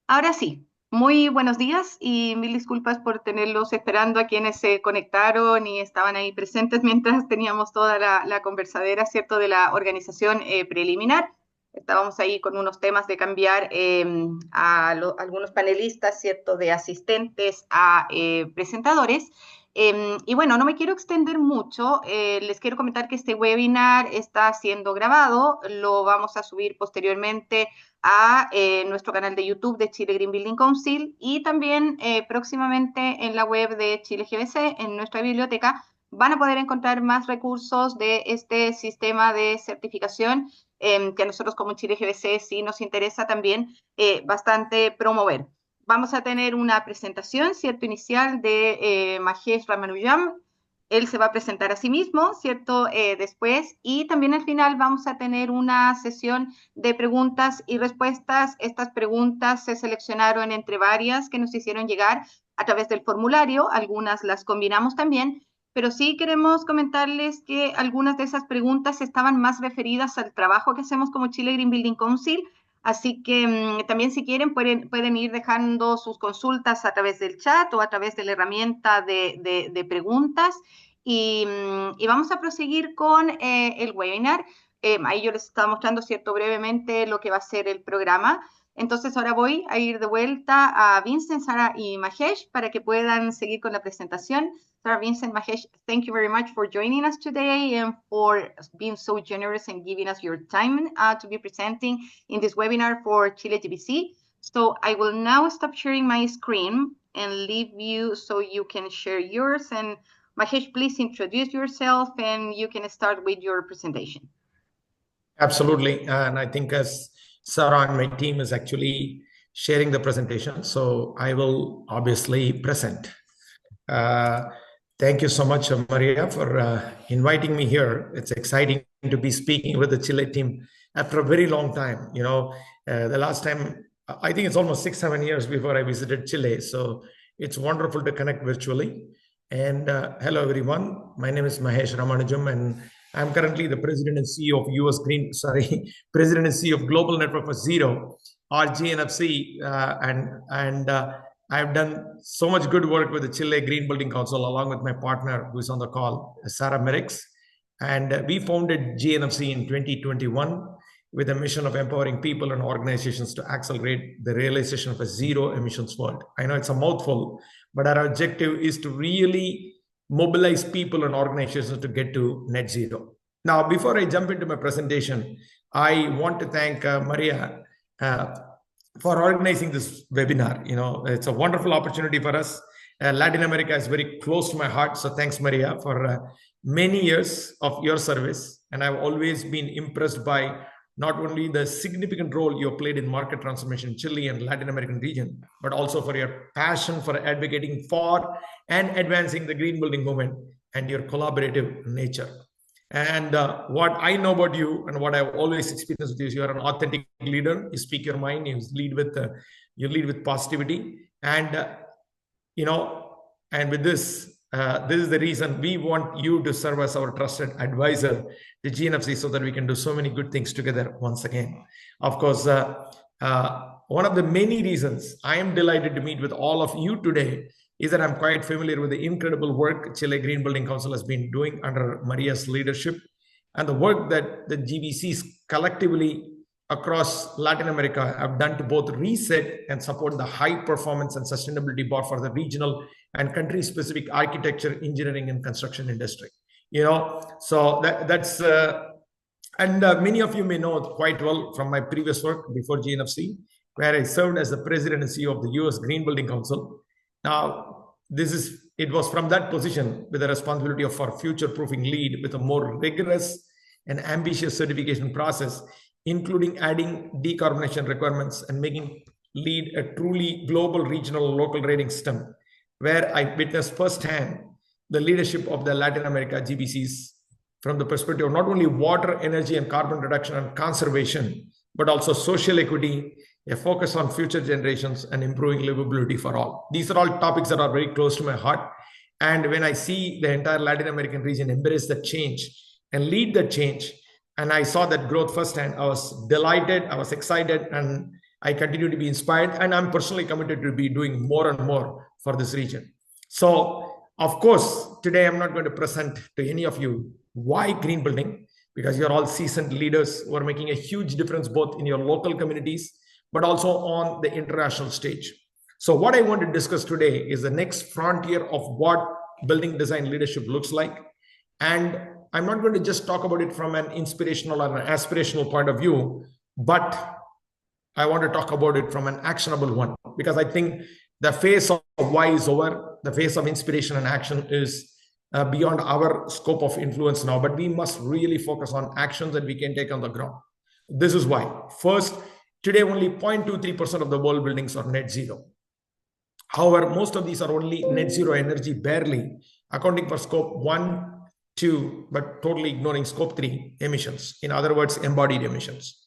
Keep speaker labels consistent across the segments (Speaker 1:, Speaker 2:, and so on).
Speaker 1: Ahora sí, muy buenos días y mil disculpas por tenerlos esperando a quienes se conectaron y estaban ahí presentes mientras teníamos toda la conversadera, ¿cierto?, de la organización preliminar. Estábamos ahí con unos temas de cambiar algunos panelistas, ¿cierto?, de asistentes a presentadores. Y bueno, no me quiero extender mucho, les quiero comentar que este webinar está siendo grabado, lo vamos a subir posteriormente a nuestro canal de YouTube de Chile Green Building Council y también próximamente en la web de Chile GBC, en nuestra biblioteca, van a poder encontrar más recursos de este sistema de certificación que a nosotros como Chile GBC sí nos interesa también bastante promover. Vamos a tener una presentación, ¿cierto?, inicial de Mahesh Ramanujam. Él se va a presentar a sí mismo, ¿cierto?, después, y también al final vamos a tener una sesión de preguntas y respuestas. Estas preguntas se seleccionaron entre varias que nos hicieron llegar a través del formulario, algunas las combinamos también, pero sí queremos comentarles que algunas de esas preguntas estaban más referidas al trabajo que hacemos como Chile Green Building Council. Así que también si quieren pueden ir dejando sus consultas a través del chat o a través de la herramienta de preguntas y vamos a proseguir con el webinar. Ahí yo les estaba mostrando, ¿cierto?, brevemente lo que va a ser el programa. Entonces ahora voy a ir de vuelta a Vincent, Sara y Mahesh para que puedan seguir con la presentación. Sara, Vincent, Mahesh, thank you very much for joining us today and for being so generous and giving us your time to be presenting in this webinar for Chile GBC. So I will now stop sharing my screen and leave you so you can share yours. And Mahesh, please introduce yourself and you can start with your presentation.
Speaker 2: Absolutely. And I think as Sarah and my team is actually sharing the presentation, so I will obviously present. Thank you so much, Maria, for inviting me here. It's exciting to be speaking with the Chile team after a very long time. You know, the last time, I think it's almost 6-7 years before I visited Chile. So it's wonderful to connect virtually. And hello, everyone. My name is Mahesh Ramanujam, and I'm currently the President and CEO of President and CEO of Global Network for Zero, or GNFC, and I've done so much good work with the Chile Green Building Council, along with my partner who's on the call, Sarah Merix. And we founded GNFC in 2021 with a mission of empowering people and organizations to accelerate the realization of a zero emissions world. I know it's a mouthful, but our objective is to really mobilize people and organizations to get to net zero. Now, before I jump into my presentation, I want to thank Maria for organizing this webinar. You know, it's a wonderful opportunity for us. Latin America is very close to my heart. So thanks, Maria, for many years of your service. And I've always been impressed by not only the significant role you have played in market transformation in Chile and Latin American region, but also for your passion for advocating for and advancing the green building movement and your collaborative nature. And what I know about you and what I've always experienced with you is you are an authentic leader. You speak your mind. You lead with positivity. And you know, and with this, this is the reason we want you to serve as our trusted advisor to GNFC so that we can do so many good things together once again. Of course, one of the many reasons I am delighted to meet with all of you today is that I'm quite familiar with the incredible work Chile Green Building Council has been doing under Maria's leadership and the work that the GBCs collectively across Latin America have done to both reset and support the high performance and sustainability bar for the regional and country-specific architecture, engineering, and construction industry. You know, so that's many of you may know quite well from my previous work before GNFC, where I served as the president and CEO of the US Green Building Council. Now, it was from that position with the responsibility of our future-proofing lead with a more rigorous and ambitious certification process, including adding decarbonization requirements and making lead a truly global, regional, local rating system, where I witnessed firsthand the leadership of the Latin America GBCs from the perspective of not only water, energy, and carbon reduction and conservation, but also social equity, a focus on future generations, and improving livability for all. These are all topics that are very close to my heart. And when I see the entire Latin American region embrace that change and lead that change, and I saw that growth firsthand. I was delighted, I was excited, and I continue to be inspired, and I'm personally committed to be doing more and more for this region. So, of course, today I'm not going to present to any of you why green building, because you're all seasoned leaders who are making a huge difference both in your local communities, but also on the international stage. So what I want to discuss today is the next frontier of what building design leadership looks like. And I'm not going to just talk about it from an inspirational or an aspirational point of view, but I want to talk about it from an actionable one, because I think the phase of why is over. The phase of inspiration and action is beyond our scope of influence now, but we must really focus on actions that we can take on the ground. This is why. First, today only 0.23% of the world buildings are net zero. However, most of these are only net zero energy, barely accounting for scope 1, 2, but totally ignoring scope 3 emissions. In other words, embodied emissions.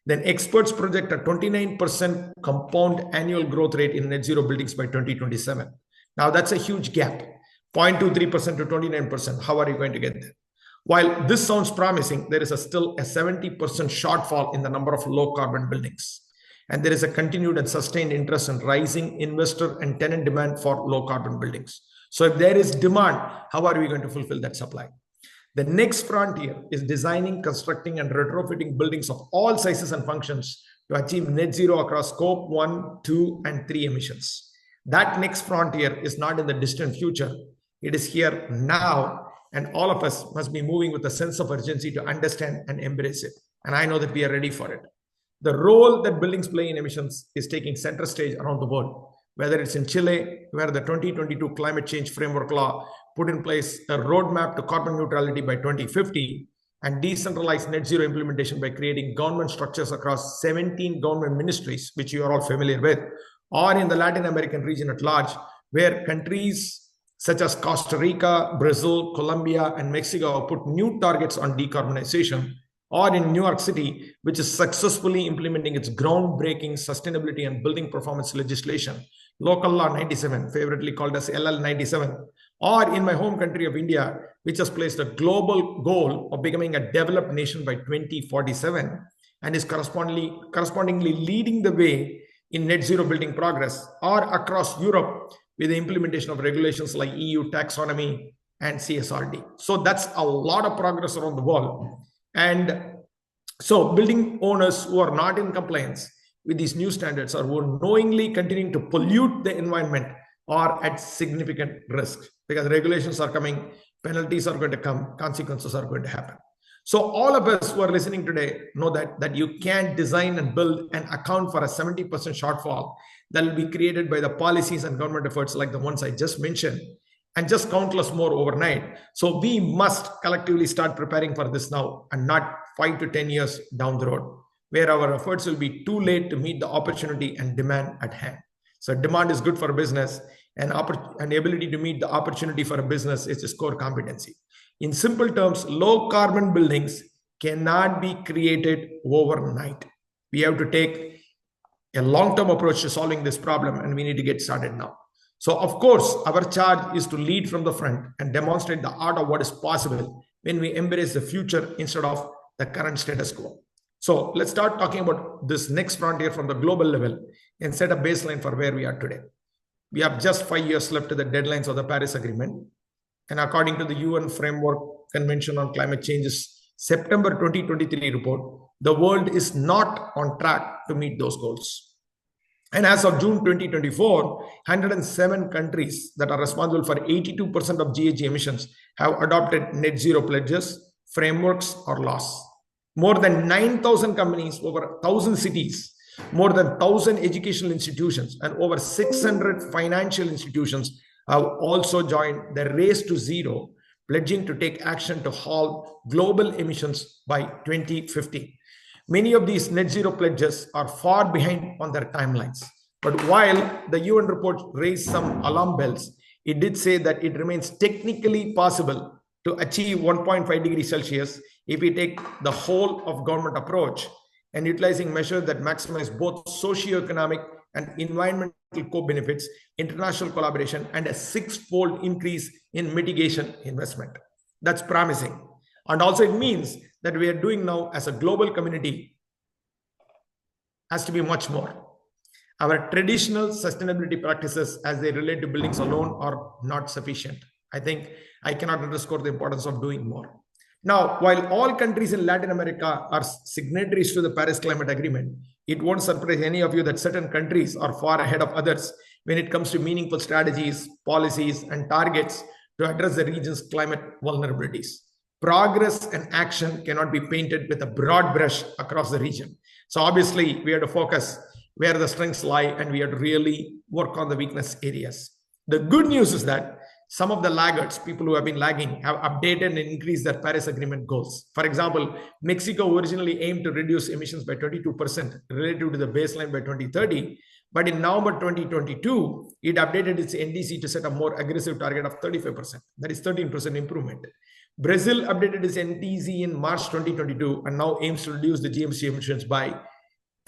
Speaker 2: Then experts project a 29% compound annual growth rate in net zero buildings by 2027. Now that's a huge gap, 0.23% to 29%. How are you going to get there? While this sounds promising, there is still a 70% shortfall in the number of low carbon buildings. And there is a continued and sustained interest in rising investor and tenant demand for low carbon buildings. So if there is demand, how are we going to fulfill that supply? The next frontier is designing, constructing, and retrofitting buildings of all sizes and functions to achieve net zero across scope 1, 2, and 3 emissions. That next frontier is not in the distant future. It is here now, and all of us must be moving with a sense of urgency to understand and embrace it. And I know that we are ready for it. The role that buildings play in emissions is taking center stage around the world, whether it's in Chile, where the 2022 Climate Change Framework Law put in place a roadmap to carbon neutrality by 2050 and decentralized net zero implementation by creating government structures across 17 government ministries, which you are all familiar with, or in the Latin American region at large, where countries such as Costa Rica, Brazil, Colombia, and Mexico have put new targets on decarbonization, or in New York City, which is successfully implementing its groundbreaking sustainability and building performance legislation, Local Law 97, favorably called as LL 97, or in my home country of India, which has placed a global goal of becoming a developed nation by 2047 and is correspondingly leading the way in net zero building progress, or across Europe with the implementation of regulations like EU taxonomy and CSRD. So that's a lot of progress around the world. And so building owners who are not in compliance with these new standards or who are knowingly continuing to pollute the environment are at significant risk, because regulations are coming, penalties are going to come, consequences are going to happen. So all of us who are listening today know that you can't design and build and account for a 70% shortfall that will be created by the policies and government efforts like the ones I just mentioned, and just countless more overnight. So we must collectively start preparing for this now, and not 5 to 10 years down the road, where our efforts will be too late to meet the opportunity and demand at hand. So demand is good for business, and the ability to meet the opportunity for a business is its core competency. In simple terms, low carbon buildings cannot be created overnight. We have to take a long-term approach to solving this problem, and we need to get started now. So of course, our charge is to lead from the front and demonstrate the art of what is possible when we embrace the future instead of the current status quo. So let's start talking about this next frontier from the global level and set a baseline for where we are today. We have just 5 years left to the deadlines of the Paris Agreement. And according to the UN Framework Convention on Climate Change's September 2023 report, the world is not on track to meet those goals. And as of June 2024, 107 countries that are responsible for 82% of GHG emissions have adopted net zero pledges, frameworks, or laws. More than 9,000 companies, over 1,000 cities, more than 1,000 educational institutions, and over 600 financial institutions have also joined the race to zero, pledging to take action to halt global emissions by 2050. Many of these net zero pledges are far behind on their timelines. But while the UN report raised some alarm bells, it did say that it remains technically possible to achieve 1.5 degrees Celsius if we take the whole of government approach and utilizing measures that maximize both socioeconomic and environmental co-benefits, international collaboration, and a 6-fold increase in mitigation investment. That's promising. And also it means that we are doing now as a global community has to be much more. Our traditional sustainability practices as they relate to buildings alone are not sufficient. I think I cannot underscore the importance of doing more. Now, while all countries in Latin America are signatories to the Paris Climate Agreement, it won't surprise any of you that certain countries are far ahead of others when it comes to meaningful strategies, policies, and targets to address the region's climate vulnerabilities. Progress and action cannot be painted with a broad brush across the region. So obviously, we have to focus where the strengths lie, and we have to really work on the weakness areas. The good news is that some of the laggards, people who have been lagging, have updated and increased their Paris Agreement goals. For example, Mexico originally aimed to reduce emissions by 22% relative to the baseline by 2030. But in November 2022, it updated its NDC to set a more aggressive target of 35%. That is 13% improvement. Brazil updated its NDC in March 2022 and now aims to reduce the GMC emissions by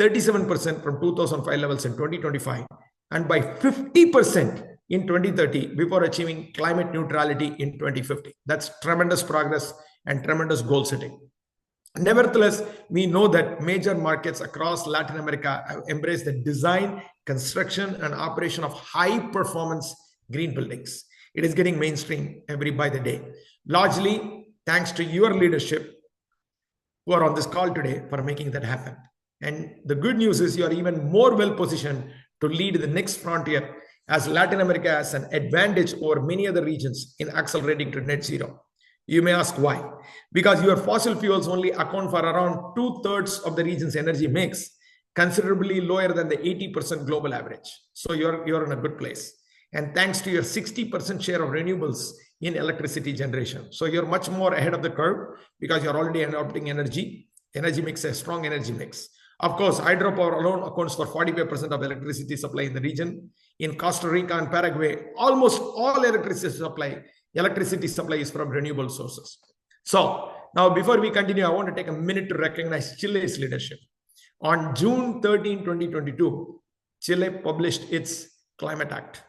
Speaker 2: 37% from 2005 levels in 2025 and by 50% in 2030 before achieving climate neutrality in 2050. That's tremendous progress and tremendous goal setting. Nevertheless, we know that major markets across Latin America have embraced the design, construction, and operation of high-performance green buildings. It is getting mainstream by the day, largely thanks to your leadership who are on this call today for making that happen. And the good news is you are even more well-positioned to lead the next frontier, as Latin America has an advantage over many other regions in accelerating to net zero. You may ask why. Because your fossil fuels only account for around 2/3 of the region's energy mix, considerably lower than the 80% global average. So you're in a good place. And thanks to your 60% share of renewables in electricity generation. So you're much more ahead of the curve because you're already adopting energy mix, a strong energy mix. Of course, hydropower alone accounts for 45% of electricity supply in the region. In Costa Rica and Paraguay, almost all electricity supply is from renewable sources. So now, before we continue, I want to take a minute to recognize Chile's leadership. On June 13, 2022, Chile published its Climate Act,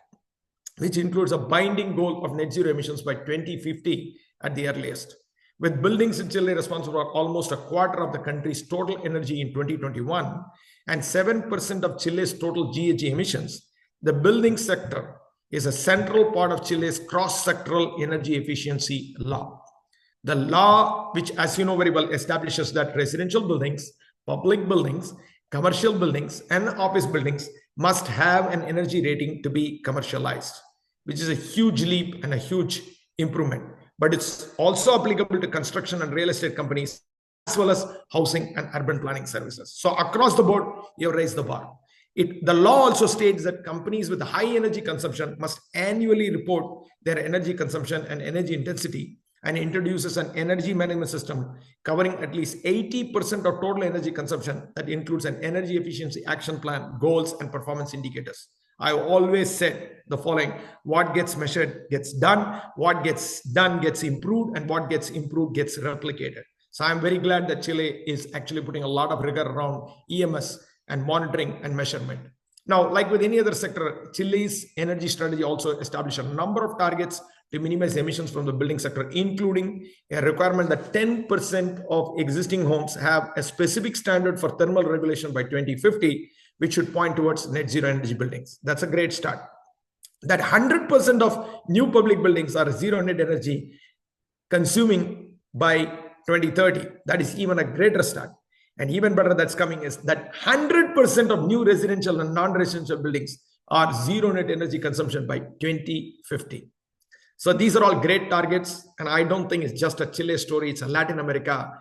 Speaker 2: which includes a binding goal of net zero emissions by 2050 at the earliest. With buildings in Chile responsible for almost a quarter of the country's total energy in 2021 and 7% of Chile's total GHG emissions, the building sector is a central part of Chile's cross-sectoral energy efficiency law. The law, which, as you know very well, establishes that residential buildings, public buildings, commercial buildings, and office buildings must have an energy rating to be commercialized, which is a huge leap and a huge improvement. But it's also applicable to construction and real estate companies, as well as housing and urban planning services. So across the board, you have raised the bar. The law also states that companies with high energy consumption must annually report their energy consumption and energy intensity, and introduces an energy management system covering at least 80% of total energy consumption that includes an energy efficiency action plan, goals, and performance indicators. I've always said the following: what gets measured gets done, what gets done gets improved, and what gets improved gets replicated. So I'm very glad that Chile is actually putting a lot of rigor around EMS and monitoring and measurement. Now, like with any other sector, Chile's energy strategy also established a number of targets to minimize emissions from the building sector, including a requirement that 10% of existing homes have a specific standard for thermal regulation by 2050, which should point towards net zero energy buildings. That's a great start. That 100% of new public buildings are zero net energy consuming by 2030. That is even a greater start. And even better that's coming is that 100% of new residential and non-residential buildings are zero net energy consumption by 2050. So these are all great targets. And I don't think it's just a Chile story. It's a Latin America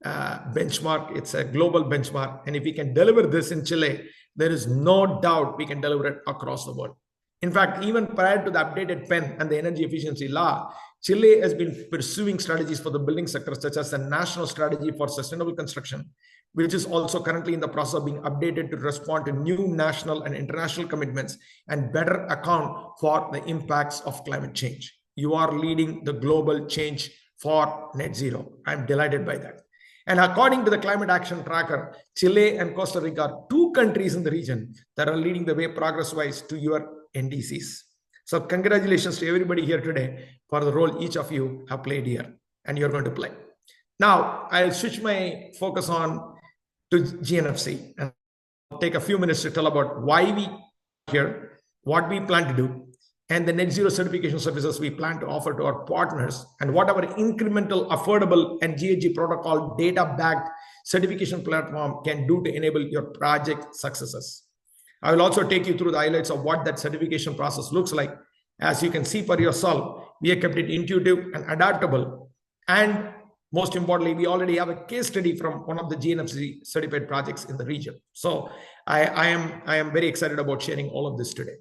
Speaker 2: benchmark. It's a global benchmark. And if we can deliver this in Chile, there is no doubt we can deliver it across the world. In fact, even prior to the updated PEN and the energy efficiency law, Chile has been pursuing strategies for the building sector, such as the National Strategy for Sustainable Construction, which is also currently in the process of being updated to respond to new national and international commitments and better account for the impacts of climate change. You are leading the global change for net zero. I'm delighted by that. And according to the Climate Action Tracker, Chile and Costa Rica are two countries in the region that are leading the way progress-wise to your NDCs. So congratulations to everybody here today for the role each of you have played here and you're going to play. Now, I'll switch my focus on to GNFC and take a few minutes to tell about why we are here, what we plan to do, and the net zero certification services we plan to offer to our partners, and what our incremental, affordable, and GHG protocol data-backed certification platform can do to enable your project successes. I will also take you through the highlights of what that certification process looks like. As you can see for yourself, we have kept it intuitive and adaptable. And most importantly, we already have a case study from one of the GNFC certified projects in the region. So I am very excited about sharing all of this today.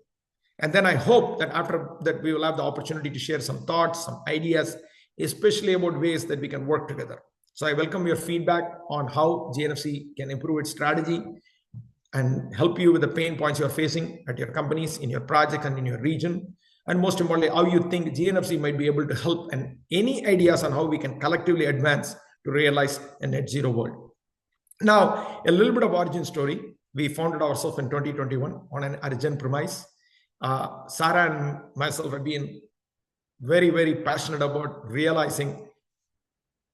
Speaker 2: And then I hope that after that, we will have the opportunity to share some thoughts, some ideas, especially about ways that we can work together. So I welcome your feedback on how GNFC can improve its strategy and help you with the pain points you're facing at your companies, in your project, and in your region. And most importantly, how you think GNFC might be able to help, and any ideas on how we can collectively advance to realize a net zero world. Now, a little bit of origin story. We founded ourselves in 2021 on an urgent premise. Sarah and myself have been very, very passionate about realizing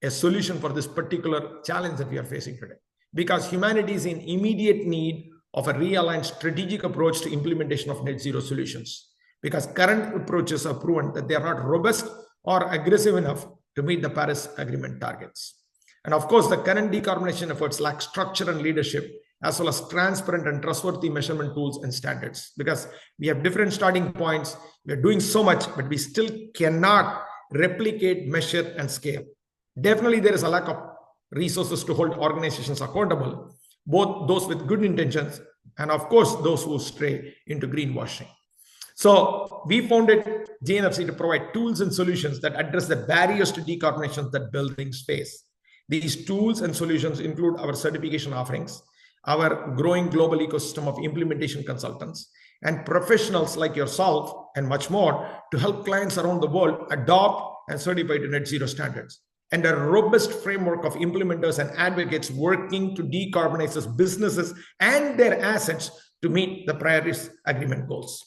Speaker 2: a solution for this particular challenge that we are facing today, because humanity is in immediate need of a realigned strategic approach to implementation of net zero solutions, because current approaches have proven that they are not robust or aggressive enough to meet the Paris Agreement targets. And of course, the current decarbonization efforts lack structure and leadership, as well as transparent and trustworthy measurement tools and standards, because we have different starting points. We are doing so much, but we still cannot replicate, measure, and scale. Definitely, there is a lack of resources to hold organizations accountable, both those with good intentions and, of course, those who stray into greenwashing. So we founded GNFC to provide tools and solutions that address the barriers to decarbonization that buildings face. These tools and solutions include our certification offerings, our growing global ecosystem of implementation consultants, and professionals like yourself, and much more, to help clients around the world adopt and certify to net zero standards, and a robust framework of implementers and advocates working to decarbonize those businesses and their assets to meet the Paris Agreement goals.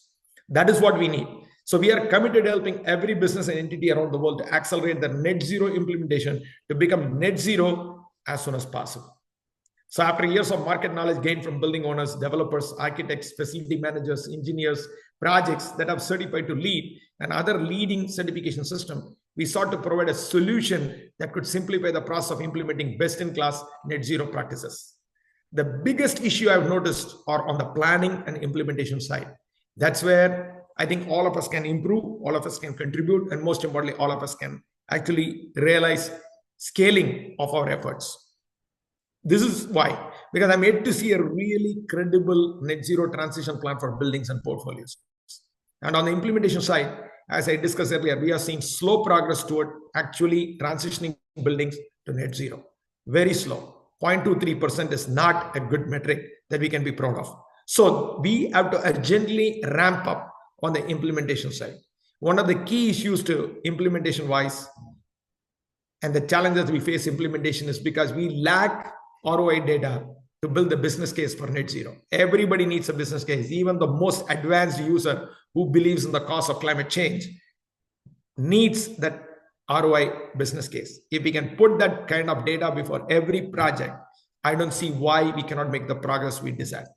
Speaker 2: That is what we need. So we are committed to helping every business and entity around the world to accelerate the net zero implementation to become net zero as soon as possible. So after years of market knowledge gained from building owners, developers, architects, facility managers, engineers, projects that have certified to LEED and other leading certification system, we sought to provide a solution that could simplify the process of implementing best-in-class net zero practices. The biggest issue I've noticed are on the planning and implementation side. That's where I think all of us can improve, all of us can contribute, and most importantly, all of us can actually realize scaling of our efforts. This is why, because I'm yet to see a really credible net zero transition plan for buildings and portfolios. And on the implementation side, as I discussed earlier, we are seeing slow progress toward actually transitioning buildings to net zero. Very slow. 0.23% is not a good metric that we can be proud of. So we have to urgently ramp up on the implementation side. One of the key issues to implementation wise and the challenges we face implementation is because we lack ROI data to build the business case for net zero. Everybody needs a business case. Even the most advanced user who believes in the cause of climate change needs that ROI business case. If we can put that kind of data before every project, I don't see why we cannot make the progress we desire.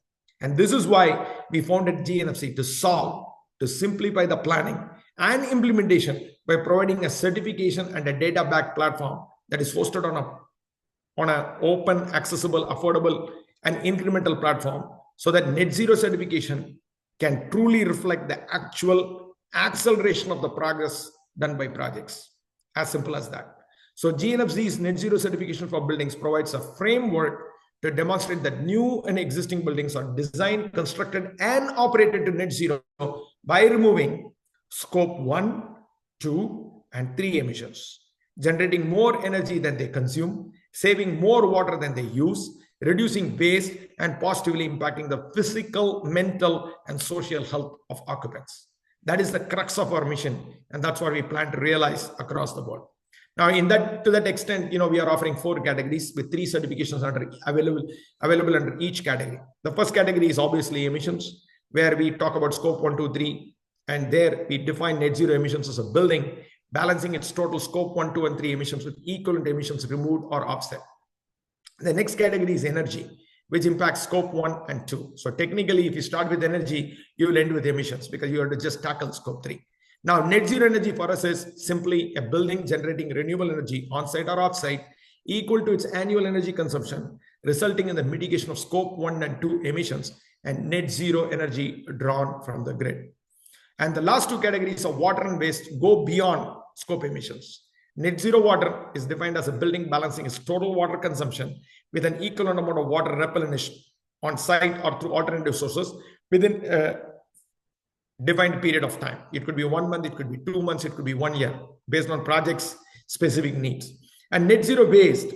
Speaker 2: And this is why we founded GNFC to simplify the planning and implementation by providing a certification and a data-backed platform that is hosted on an open, accessible, affordable, and incremental platform, so that net zero certification can truly reflect the actual acceleration of the progress done by projects. As simple as that. So GNFC's net zero certification for buildings provides a framework to demonstrate that new and existing buildings are designed, constructed, and operated to net zero by removing scope 1, 2, and 3 emissions, generating more energy than they consume, saving more water than they use, reducing waste, and positively impacting the physical, mental, and social health of occupants. That is the crux of our mission, and that's what we plan to realize across the board. Now, to that extent, we are offering 4 categories with 3 certifications available under each category. The first category is obviously emissions, where we talk about scope 1, 2, 3, and there we define net zero emissions as a building balancing its total scope 1, 2, and 3 emissions with equivalent emissions removed or offset. The next category is energy, which impacts scope 1 and 2. So technically, if you start with energy, you will end with emissions because you have to just tackle scope 3. Now, net zero energy for us is simply a building generating renewable energy on-site or off-site equal to its annual energy consumption, resulting in the mitigation of scope 1 and 2 emissions and net zero energy drawn from the grid. And the last two categories of water and waste go beyond scope emissions. Net zero water is defined as a building balancing its total water consumption with an equivalent amount of water replenished on site or through alternative sources within a defined period of time. It could be 1 month, it could be 2 months, it could be 1 year, based on projects' specific needs. And net zero waste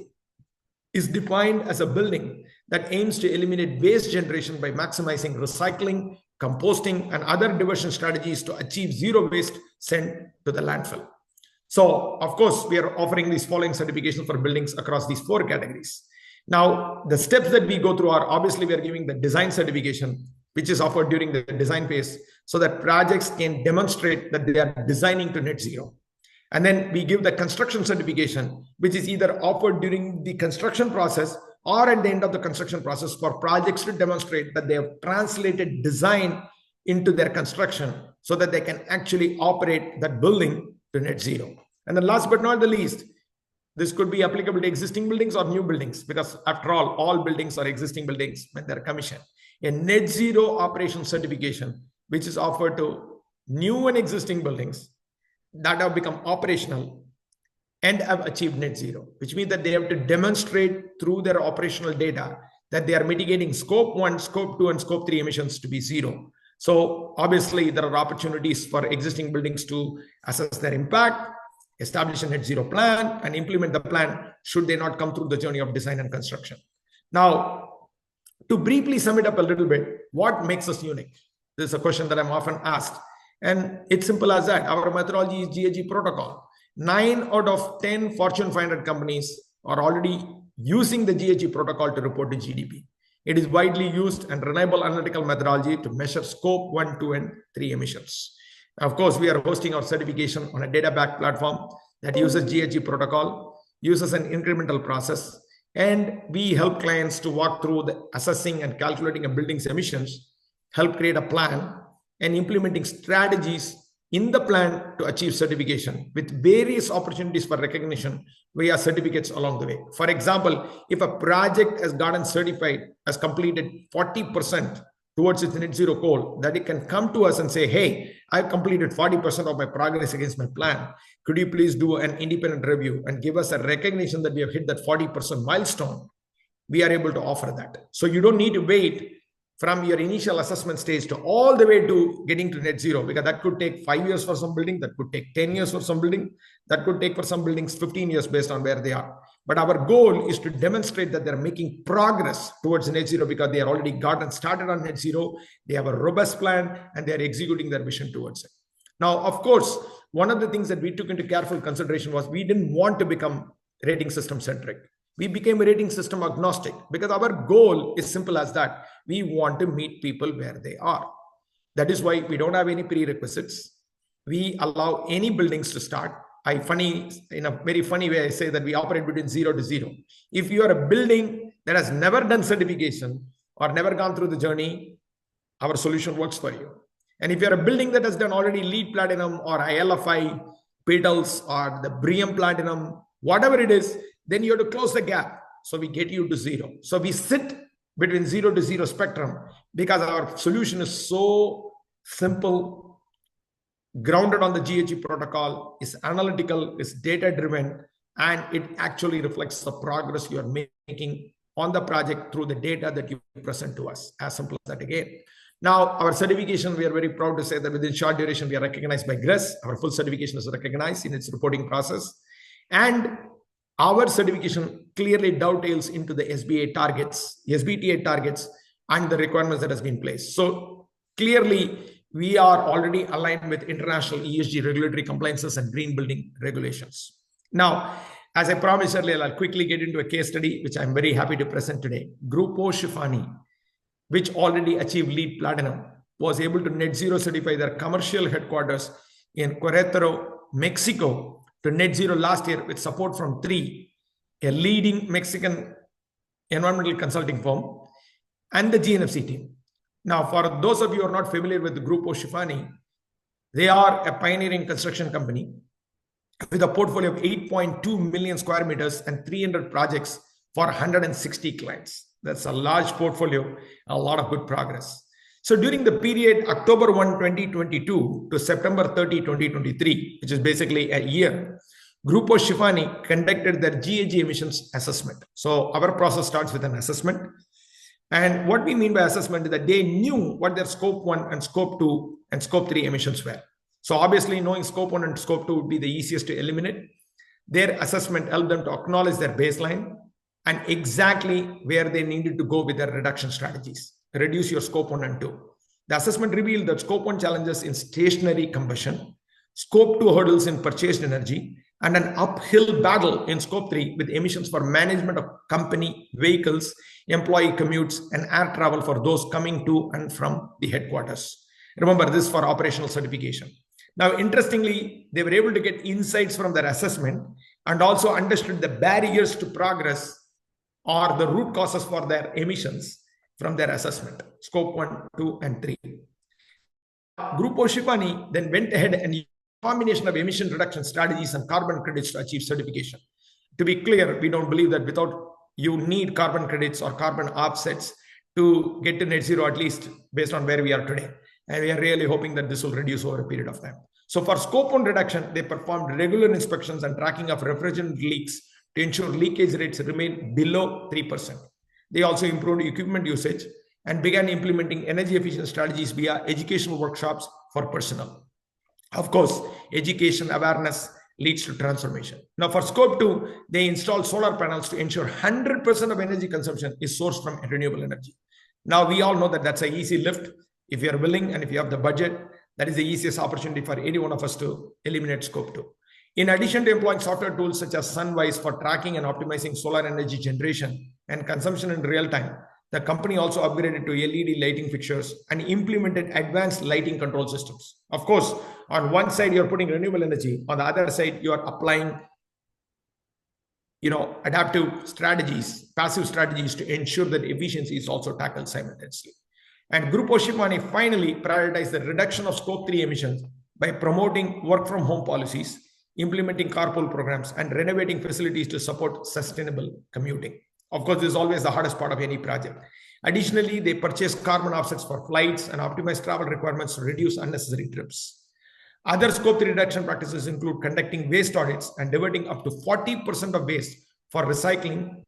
Speaker 2: is defined as a building that aims to eliminate waste generation by maximizing recycling, composting, and other diversion strategies to achieve zero waste sent to the landfill. So, of course, we are offering these following certifications for buildings across these 4 categories. Now, the steps that we go through are obviously we are giving the design certification, which is offered during the design phase, so that projects can demonstrate that they are designing to net zero. And then we give the construction certification, which is either offered during the construction process or at the end of the construction process for projects to demonstrate that they have translated design into their construction so that they can actually operate that building to net zero. And then last but not the least, this could be applicable to existing buildings or new buildings, because after all buildings are existing buildings when they're commissioned. A net zero operation certification, which is offered to new and existing buildings that have become operational and have achieved net zero, which means that they have to demonstrate through their operational data that they are mitigating scope 1, scope 2, and scope 3 emissions to be zero. So obviously there are opportunities for existing buildings to assess their impact, establish a net zero plan, and implement the plan should they not come through the journey of design and construction. Now, to briefly sum it up a little bit, what makes us unique? This is a question that I'm often asked. And it's simple as that. Our methodology is GHG protocol. 9 out of 10 Fortune 500 companies are already using the GHG protocol to report to GDP. It is widely used and reliable analytical methodology to measure scope 1, 2, and 3 emissions. Of course, we are hosting our certification on a data-backed platform that uses GHG protocol, uses an incremental process, and we help clients to walk through the assessing and calculating a building's emissions, help create a plan, and implementing strategies in the plan to achieve certification with various opportunities for recognition via certificates along the way. For example, if a project has gotten certified, has completed 40% towards its net zero goal, that it can come to us and say, hey, I've completed 40% of my progress against my plan. Could you please do an independent review and give us a recognition that we have hit that 40% milestone? We are able to offer that. So you don't need to wait from your initial assessment stage to all the way to getting to net zero, because that could take 5 years for some building, that could take 10 years for some building, that could take for some buildings 15 years based on where they are. But our goal is to demonstrate that they're making progress towards net zero because they are already gotten started on net zero. They have a robust plan and they're executing their vision towards it. Now, of course, one of the things that we took into careful consideration was we didn't want to become rating system centric. We became rating system agnostic because our goal is simple as that. We want to meet people where they are. That is why we don't have any prerequisites. We allow any buildings to start. In a very funny way, I say that we operate between 0 to 0. If you are a building that has never done certification or never gone through the journey, our solution works for you. And if you're a building that has done already LEED Platinum or ILFI, PETALS, or the BREEAM Platinum, whatever it is, then you have to close the gap. So we get you to 0. So we sit between 0 to 0 spectrum because our solution is so simple, grounded on the GHG protocol, is analytical, is data-driven, and it actually reflects the progress you are making on the project through the data that you present to us. As simple as that again. Now, our certification, we are very proud to say that within short duration, we are recognized by GRES. Our full certification is recognized in its reporting process. And our certification clearly dovetails into the SBTA targets and the requirements that has been placed. So clearly, we are already aligned with international ESG regulatory compliances and green building regulations. Now, as I promised earlier, I'll quickly get into a case study, which I'm very happy to present today. Gruppo Schifani, which already achieved LEED Platinum, was able to net zero certify their commercial headquarters in Querétaro, Mexico to net zero last year with support from TREE, a leading Mexican environmental consulting firm, and the GNFC team. Now, for those of you who are not familiar with the Grupo Schifani, they are a pioneering construction company with a portfolio of 8.2 million square meters and 300 projects for 160 clients. That's a large portfolio, a lot of good progress. So during the period October 1, 2022 to September 30, 2023, which is basically a year, Grupo Schifani conducted their GHG emissions assessment. So our process starts with an assessment. And what we mean by assessment is that they knew what their scope 1 and scope 2 and scope 3 emissions were. So obviously knowing scope 1 and scope 2 would be the easiest to eliminate. Their assessment helped them to acknowledge their baseline and exactly where they needed to go with their reduction strategies. Reduce your scope 1 and 2. The assessment revealed that scope 1 challenges in stationary combustion, scope 2 hurdles in purchased energy, and an uphill battle in scope 3 with emissions for management of company vehicles, employee commutes, and air travel for those coming to and from the headquarters. Remember, this is for operational certification. Now, interestingly, they were able to get insights from their assessment and also understood the barriers to progress or the root causes for their emissions from their assessment, scope 1, 2, and 3. Grupo Schifani then went ahead and used a combination of emission reduction strategies and carbon credits to achieve certification. To be clear, we don't believe that without you need carbon credits or carbon offsets to get to net zero, at least based on where we are today. And we are really hoping that this will reduce over a period of time. So for scope 1 reduction, they performed regular inspections and tracking of refrigerant leaks to ensure leakage rates remain below 3%. They also improved equipment usage and began implementing energy efficient strategies via educational workshops for personnel. Of course, education awareness leads to transformation. Now for scope 2, they installed solar panels to ensure 100% of energy consumption is sourced from renewable energy. Now we all know that that's an easy lift. If you are willing and if you have the budget, that is the easiest opportunity for any one of us to eliminate scope 2. In addition to employing software tools such as Sunwise for tracking and optimizing solar energy generation and consumption in real time, the company also upgraded to LED lighting fixtures and implemented advanced lighting control systems. Of course, on one side, you're putting renewable energy. On the other side, you are applying adaptive strategies, passive strategies to ensure that efficiency is also tackled simultaneously. And Grupo Schifani finally prioritized the reduction of scope 3 emissions by promoting work from home policies, implementing carpool programs, and renovating facilities to support sustainable commuting. Of course, this is always the hardest part of any project. Additionally, they purchased carbon offsets for flights and optimized travel requirements to reduce unnecessary trips. Other scope 3 reduction practices include conducting waste audits and diverting up to 40% of waste for recycling,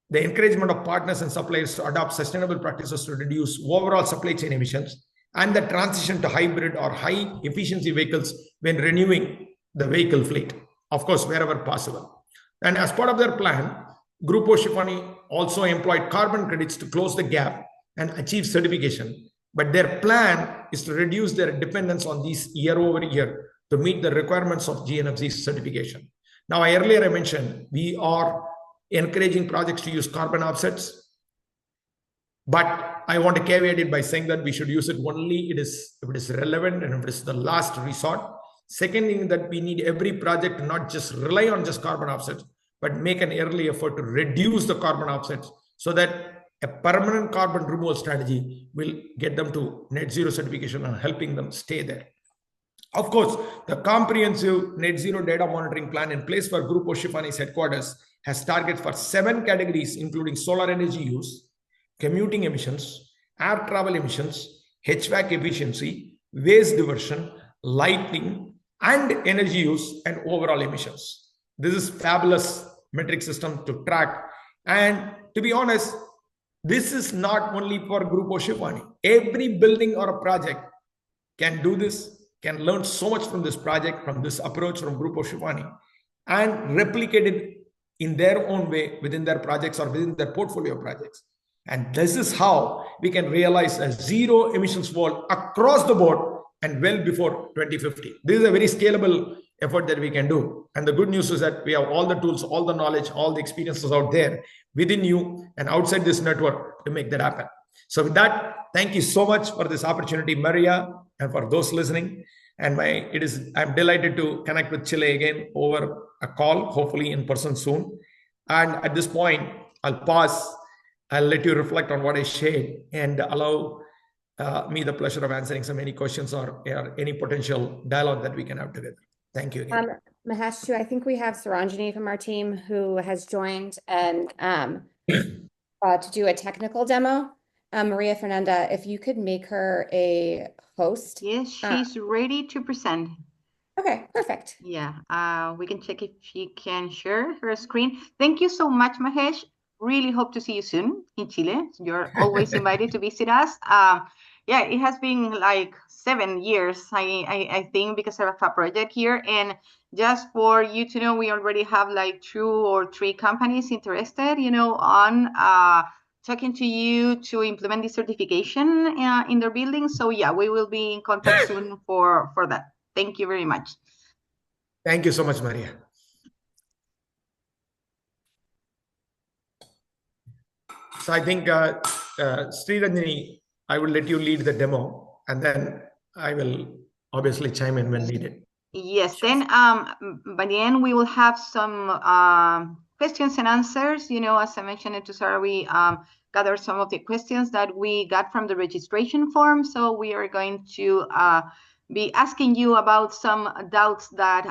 Speaker 2: the encouragement of partners and suppliers to adopt sustainable practices to reduce overall supply chain emissions, and the transition to hybrid or high efficiency vehicles when renewing the vehicle fleet, of course, wherever possible. And as part of their plan, Grupo Schifani also employed carbon credits to close the gap and achieve certification. But their plan is to reduce their dependence on these year over year to meet the requirements of GNFC certification. Now, earlier I mentioned we are encouraging projects to use carbon offsets, but I want to caveat it by saying that we should use it only if it is relevant and if it is the last resort. Second thing, that we need every project to not just rely on just carbon offsets, but make an early effort to reduce the carbon offsets so that a permanent carbon removal strategy will get them to net zero certification and helping them stay there. Of course, the comprehensive net zero data monitoring plan in place for Grupo Schifani's headquarters has targets for 7 categories, including solar energy use, commuting emissions, air travel emissions, HVAC efficiency, waste diversion, lighting, and energy use and overall emissions. This is fabulous metric system to track. And to be honest, this is not only for Grupo Schifani. Every building or a project can do this, can learn so much from this project, from this approach from Grupo Schifani, and replicate it in their own way within their projects or within their portfolio projects. And this is how we can realize a zero emissions world across the board and well before 2050. This is a very scalable effort that we can do. And the good news is that we have all the tools, all the knowledge, all the experiences out there within you and outside this network to make that happen. So with that, thank you so much for this opportunity, Maria, and for those listening. And I'm delighted to connect with Chile again over a call, hopefully in person soon. And at this point, I'll pause. I'll let you reflect on what I shared and allow me the pleasure of answering some any questions or any potential dialogue that we can have together. Thank you again.
Speaker 3: Mahesh, too, I think we have Saranjani from our team who has joined and to do a technical demo. Maria Fernanda, if you could make her a host.
Speaker 1: Yes, she's ready to present.
Speaker 3: Okay, perfect.
Speaker 1: Yeah, we can check if she can share her screen. Thank you so much, Mahesh. Really hope to see you soon in Chile. You're always invited to visit us. Yeah, it has been like 7 years, I think, because of a project here. And just for you to know, we already have like 2 or 3 companies interested, on talking to you to implement the certification in their building. So yeah, we will be in contact soon for that. Thank you very much.
Speaker 2: Thank you so much, Maria. So I think, Sriranjani, I will let you lead the demo, and then I will obviously chime in when needed.
Speaker 1: Yes, then by the end, we will have some questions and answers. As I mentioned to Sarah, we gathered some of the questions that we got from the registration form. So we are going to be asking you about some doubts that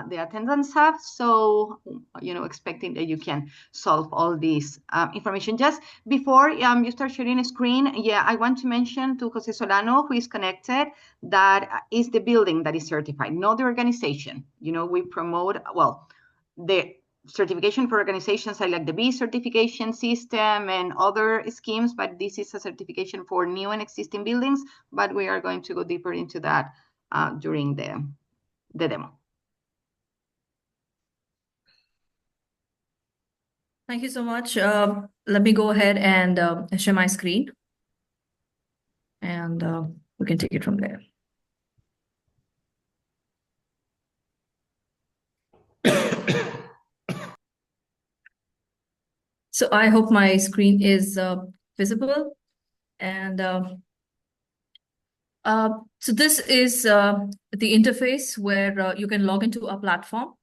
Speaker 1: the attendants have. So, expecting that you can solve all this information. Just before you start sharing a screen, I want to mention to Jose Solano, who is connected, that is the building that is certified, not the organization. We promote, the certification for organizations like the B certification system and other schemes, but this is a certification for new and existing buildings, but we are going to go deeper into that during the demo.
Speaker 4: Thank you so much. Let me go ahead and share my screen, and we can take it from there. So I hope my screen is visible. And so this is the interface where you can log into a platform.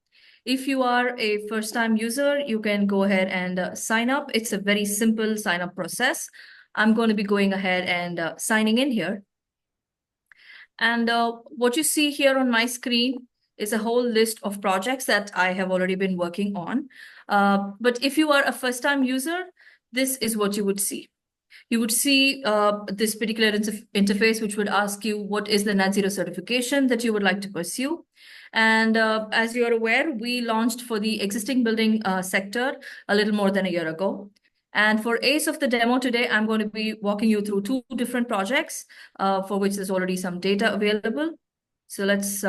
Speaker 4: If you are a first-time user, you can go ahead and sign up. It's a very simple sign-up process. I'm going to be going ahead and signing in here. And what you see here on my screen is a whole list of projects that I have already been working on. But if you are a first-time user, this is what you would see. You would see this particular interface, which would ask you what is the net zero certification that you would like to pursue. And as you're aware, we launched for the existing building sector a little more than a year ago. And for ACE of the demo today, I'm going to be walking you through 2 different projects for which there's already some data available. So let's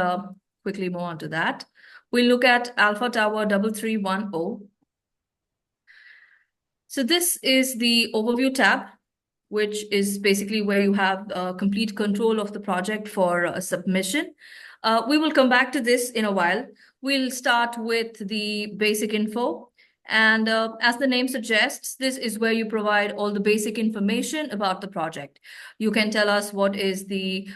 Speaker 4: quickly move on to that. We'll look at Alpha Tower 3310. So this is the overview tab, which is basically where you have complete control of the project for submission. We will come back to this in a while. We'll start with the basic info. And as the name suggests, this is where you provide all the basic information about the project. You can tell us what is the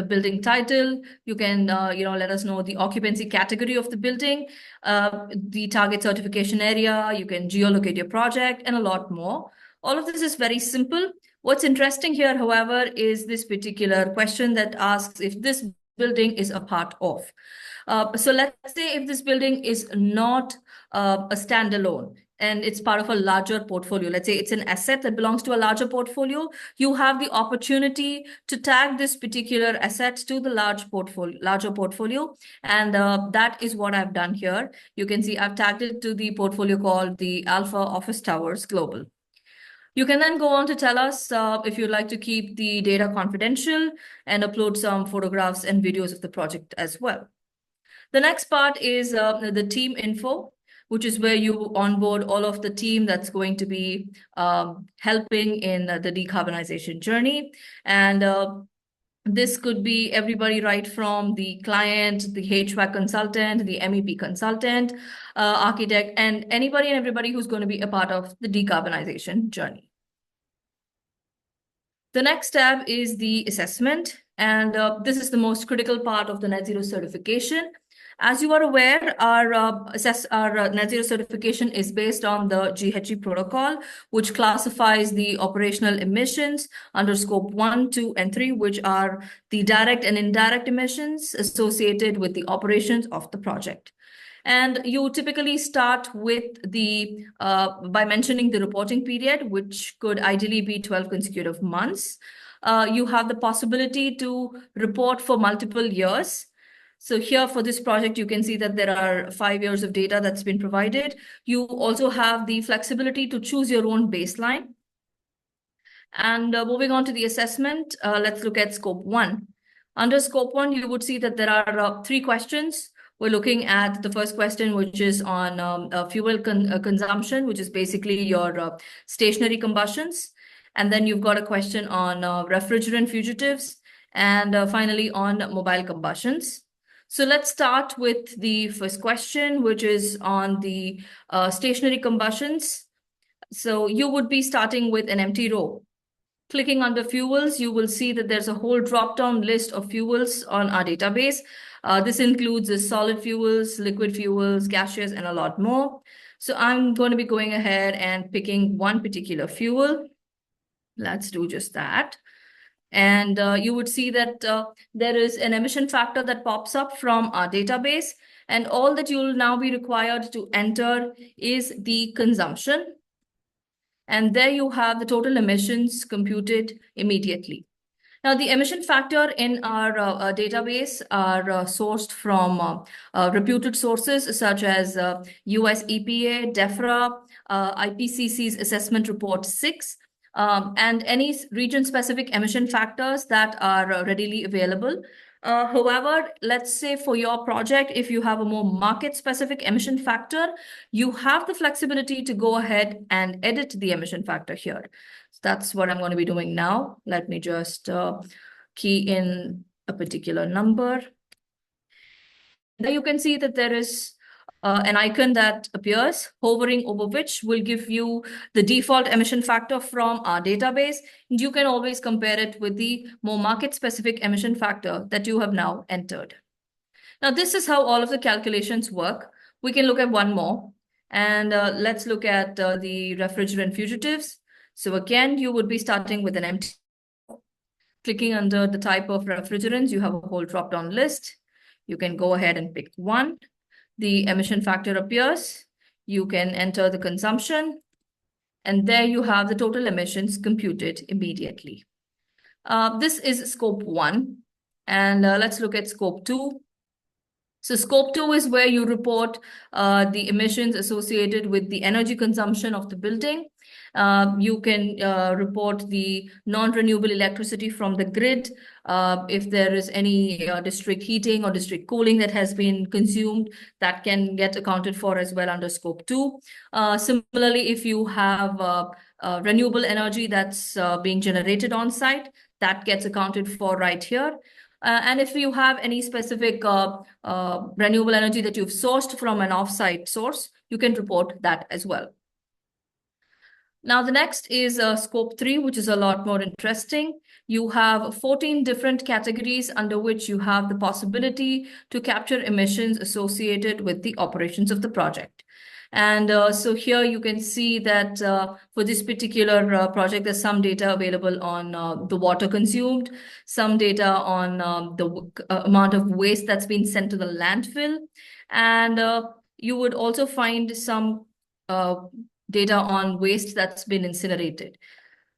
Speaker 4: building title. You can let us know the occupancy category of the building, the target certification area. You can geolocate your project and a lot more. All of this is very simple. What's interesting here, however, is this particular question that asks if this building is a part of. So let's say if this building is not a standalone and it's part of a larger portfolio, let's say it's an asset that belongs to a larger portfolio, you have the opportunity to tag this particular asset to the larger portfolio. And that is what I've done here. You can see I've tagged it to the portfolio called the Alpha Office Towers Global. You can then go on to tell us if you'd like to keep the data confidential and upload some photographs and videos of the project as well. The next part is the team info, which is where you onboard all of the team that's going to be helping in the decarbonization journey. And this could be everybody right from the client, the HVAC consultant, the MEP consultant, architect, and anybody and everybody who's going to be a part of the decarbonization journey. The next tab is the assessment. And this is the most critical part of the net zero certification. As you are aware, our net zero certification is based on the GHG protocol, which classifies the operational emissions under scope 1, 2, and 3, which are the direct and indirect emissions associated with the operations of the project. And you typically start with the by mentioning the reporting period, which could ideally be 12 consecutive months. You have the possibility to report for multiple years. So here for this project, you can see that there are 5 years of data that's been provided. You also have the flexibility to choose your own baseline. And moving on to the assessment, let's look at scope 1. Under scope 1, you would see that there are 3 questions. We're looking at the first question, which is on fuel consumption, which is basically your stationary combustions. And then you've got a question on refrigerant fugitives, and finally on mobile combustions. So let's start with the first question, which is on the stationary combustions. So you would be starting with an empty row. Clicking under fuels, you will see that there's a whole drop-down list of fuels on our database. This includes the solid fuels, liquid fuels, gaseous, and a lot more. So I'm going to be going ahead and picking one particular fuel. Let's do just that. And you would see that there is an emission factor that pops up from our database. And all that you'll now be required to enter is the consumption. And there you have the total emissions computed immediately. Now, the emission factor in our database are sourced from reputed sources such as US EPA, DEFRA, IPCC's Assessment Report 6, and any region-specific emission factors that are readily available. However, let's say for your project, if you have a more market-specific emission factor, you have the flexibility to go ahead and edit the emission factor here. So that's what I'm going to be doing now. Let me just key in a particular number. There you can see that there is an icon that appears, hovering over which will give you the default emission factor from our database. And you can always compare it with the more market-specific emission factor that you have now entered. Now, this is how all of the calculations work. We can look at one more. And let's look at the refrigerant fugitives. So again, you would be starting with an empty. Clicking under the type of refrigerants, you have a whole drop-down list. You can go ahead and pick one. The emission factor appears. You can enter the consumption. And there you have the total emissions computed immediately. This is scope 1. And let's look at scope 2. So scope 2 is where you report the emissions associated with the energy consumption of the building. You can report the non-renewable electricity from the grid. If there is any district heating or district cooling that has been consumed, that can get accounted for as well under scope 2. Similarly, if you have renewable energy that's being generated on site, that gets accounted for right here. And if you have any specific renewable energy that you've sourced from an off-site source, you can report that as well. Now, the next is scope 3, which is a lot more interesting. You have 14 different categories under which you have the possibility to capture emissions associated with the operations of the project. And so here you can see that for this particular project, there's some data available on the water consumed, some data on the amount of waste that's been sent to the landfill. And you would also find some data on waste that's been incinerated.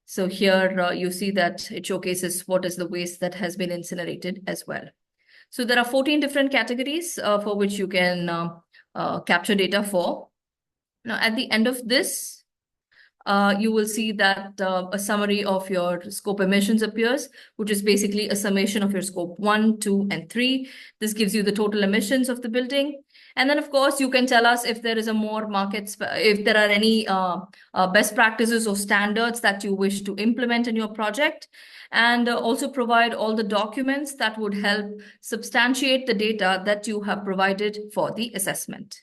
Speaker 4: So here you see that it showcases what is the waste that has been incinerated as well. So there are 14 different categories for which you can capture data for. Now, at the end of this, you will see that a summary of your scope emissions appears, which is basically a summation of your scope 1, 2, and 3. This gives you the total emissions of the building. And then, of course, you can tell us if there is a more if there are any best practices or standards that you wish to implement in your project, and also provide all the documents that would help substantiate the data that you have provided for the assessment.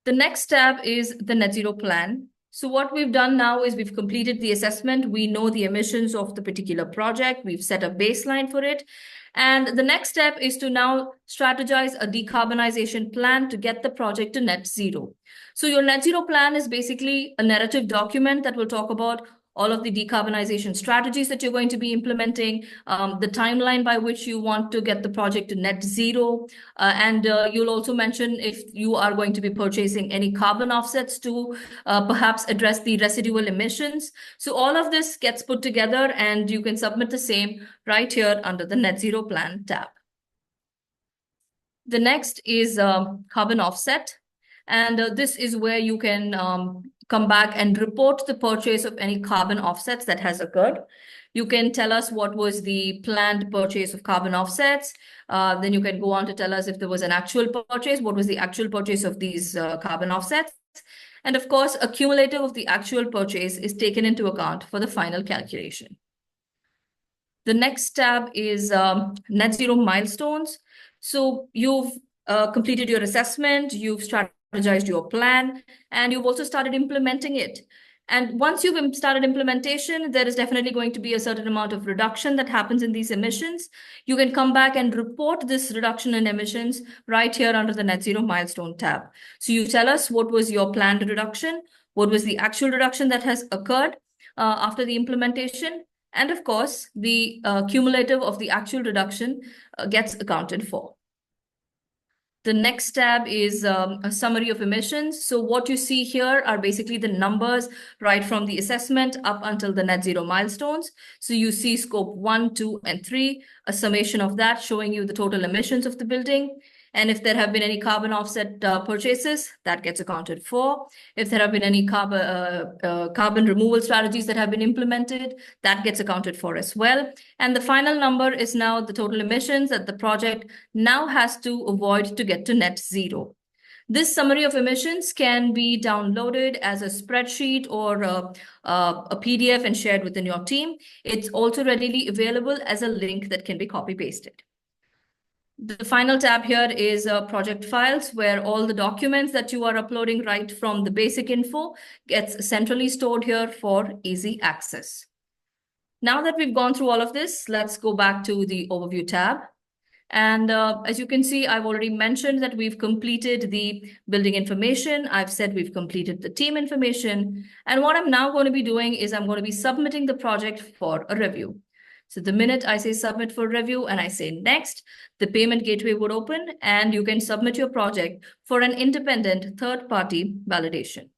Speaker 4: The next tab is the net zero plan. So what we've done now is we've completed the assessment. We know the emissions of the particular project. We've set a baseline for it. And the next step is to now strategize a decarbonization plan to get the project to net zero. So your net zero plan is basically a narrative document that will talk about all of the decarbonization strategies that you're going to be implementing, the timeline by which you want to get the project to net zero. And you'll also mention if you are going to be purchasing any carbon offsets to perhaps address the residual emissions. So all of this gets put together and you can submit the same right here under the Net Zero Plan tab. The next is carbon offset. And this is where you can come back and report the purchase of any carbon offsets that has occurred. You can tell us what was the planned purchase of carbon offsets. Then you can go on to tell us if there was an actual purchase, what was the actual purchase of these carbon offsets. And of course, a cumulative of the actual purchase is taken into account for the final calculation. The next tab is net zero milestones. So you've completed your assessment, you've strategized your plan, and you've also started implementing it. And once you've started implementation, there is definitely going to be a certain amount of reduction that happens in these emissions. You can come back and report this reduction in emissions right here under the Net Zero Milestone tab. So you tell us what was your planned reduction, what was the actual reduction that has occurred after the implementation, and of course, the cumulative of the actual reduction gets accounted for. The next tab is a summary of emissions. So what you see here are basically the numbers right from the assessment up until the net zero milestones. So you see scope 1, 2, and 3, a summation of that showing you the total emissions of the building. And if there have been any carbon offset purchases, that gets accounted for. If there have been any carbon removal strategies that have been implemented, that gets accounted for as well. And the final number is now the total emissions that the project now has to avoid to get to net zero. This summary of emissions can be downloaded as a spreadsheet or a PDF and shared within your team. It's also readily available as a link that can be copy-pasted. The final tab here is project files, where all the documents that you are uploading right from the basic info gets centrally stored here for easy access. Now that we've gone through all of this, let's go back to the overview tab. And as you can see, I've already mentioned that we've completed the building information. I've said we've completed the team information. And what I'm now going to be doing is I'm going to be submitting the project for a review. So the minute I say submit for review and I say next, the payment gateway would open and you can submit your project for an independent third-party validation.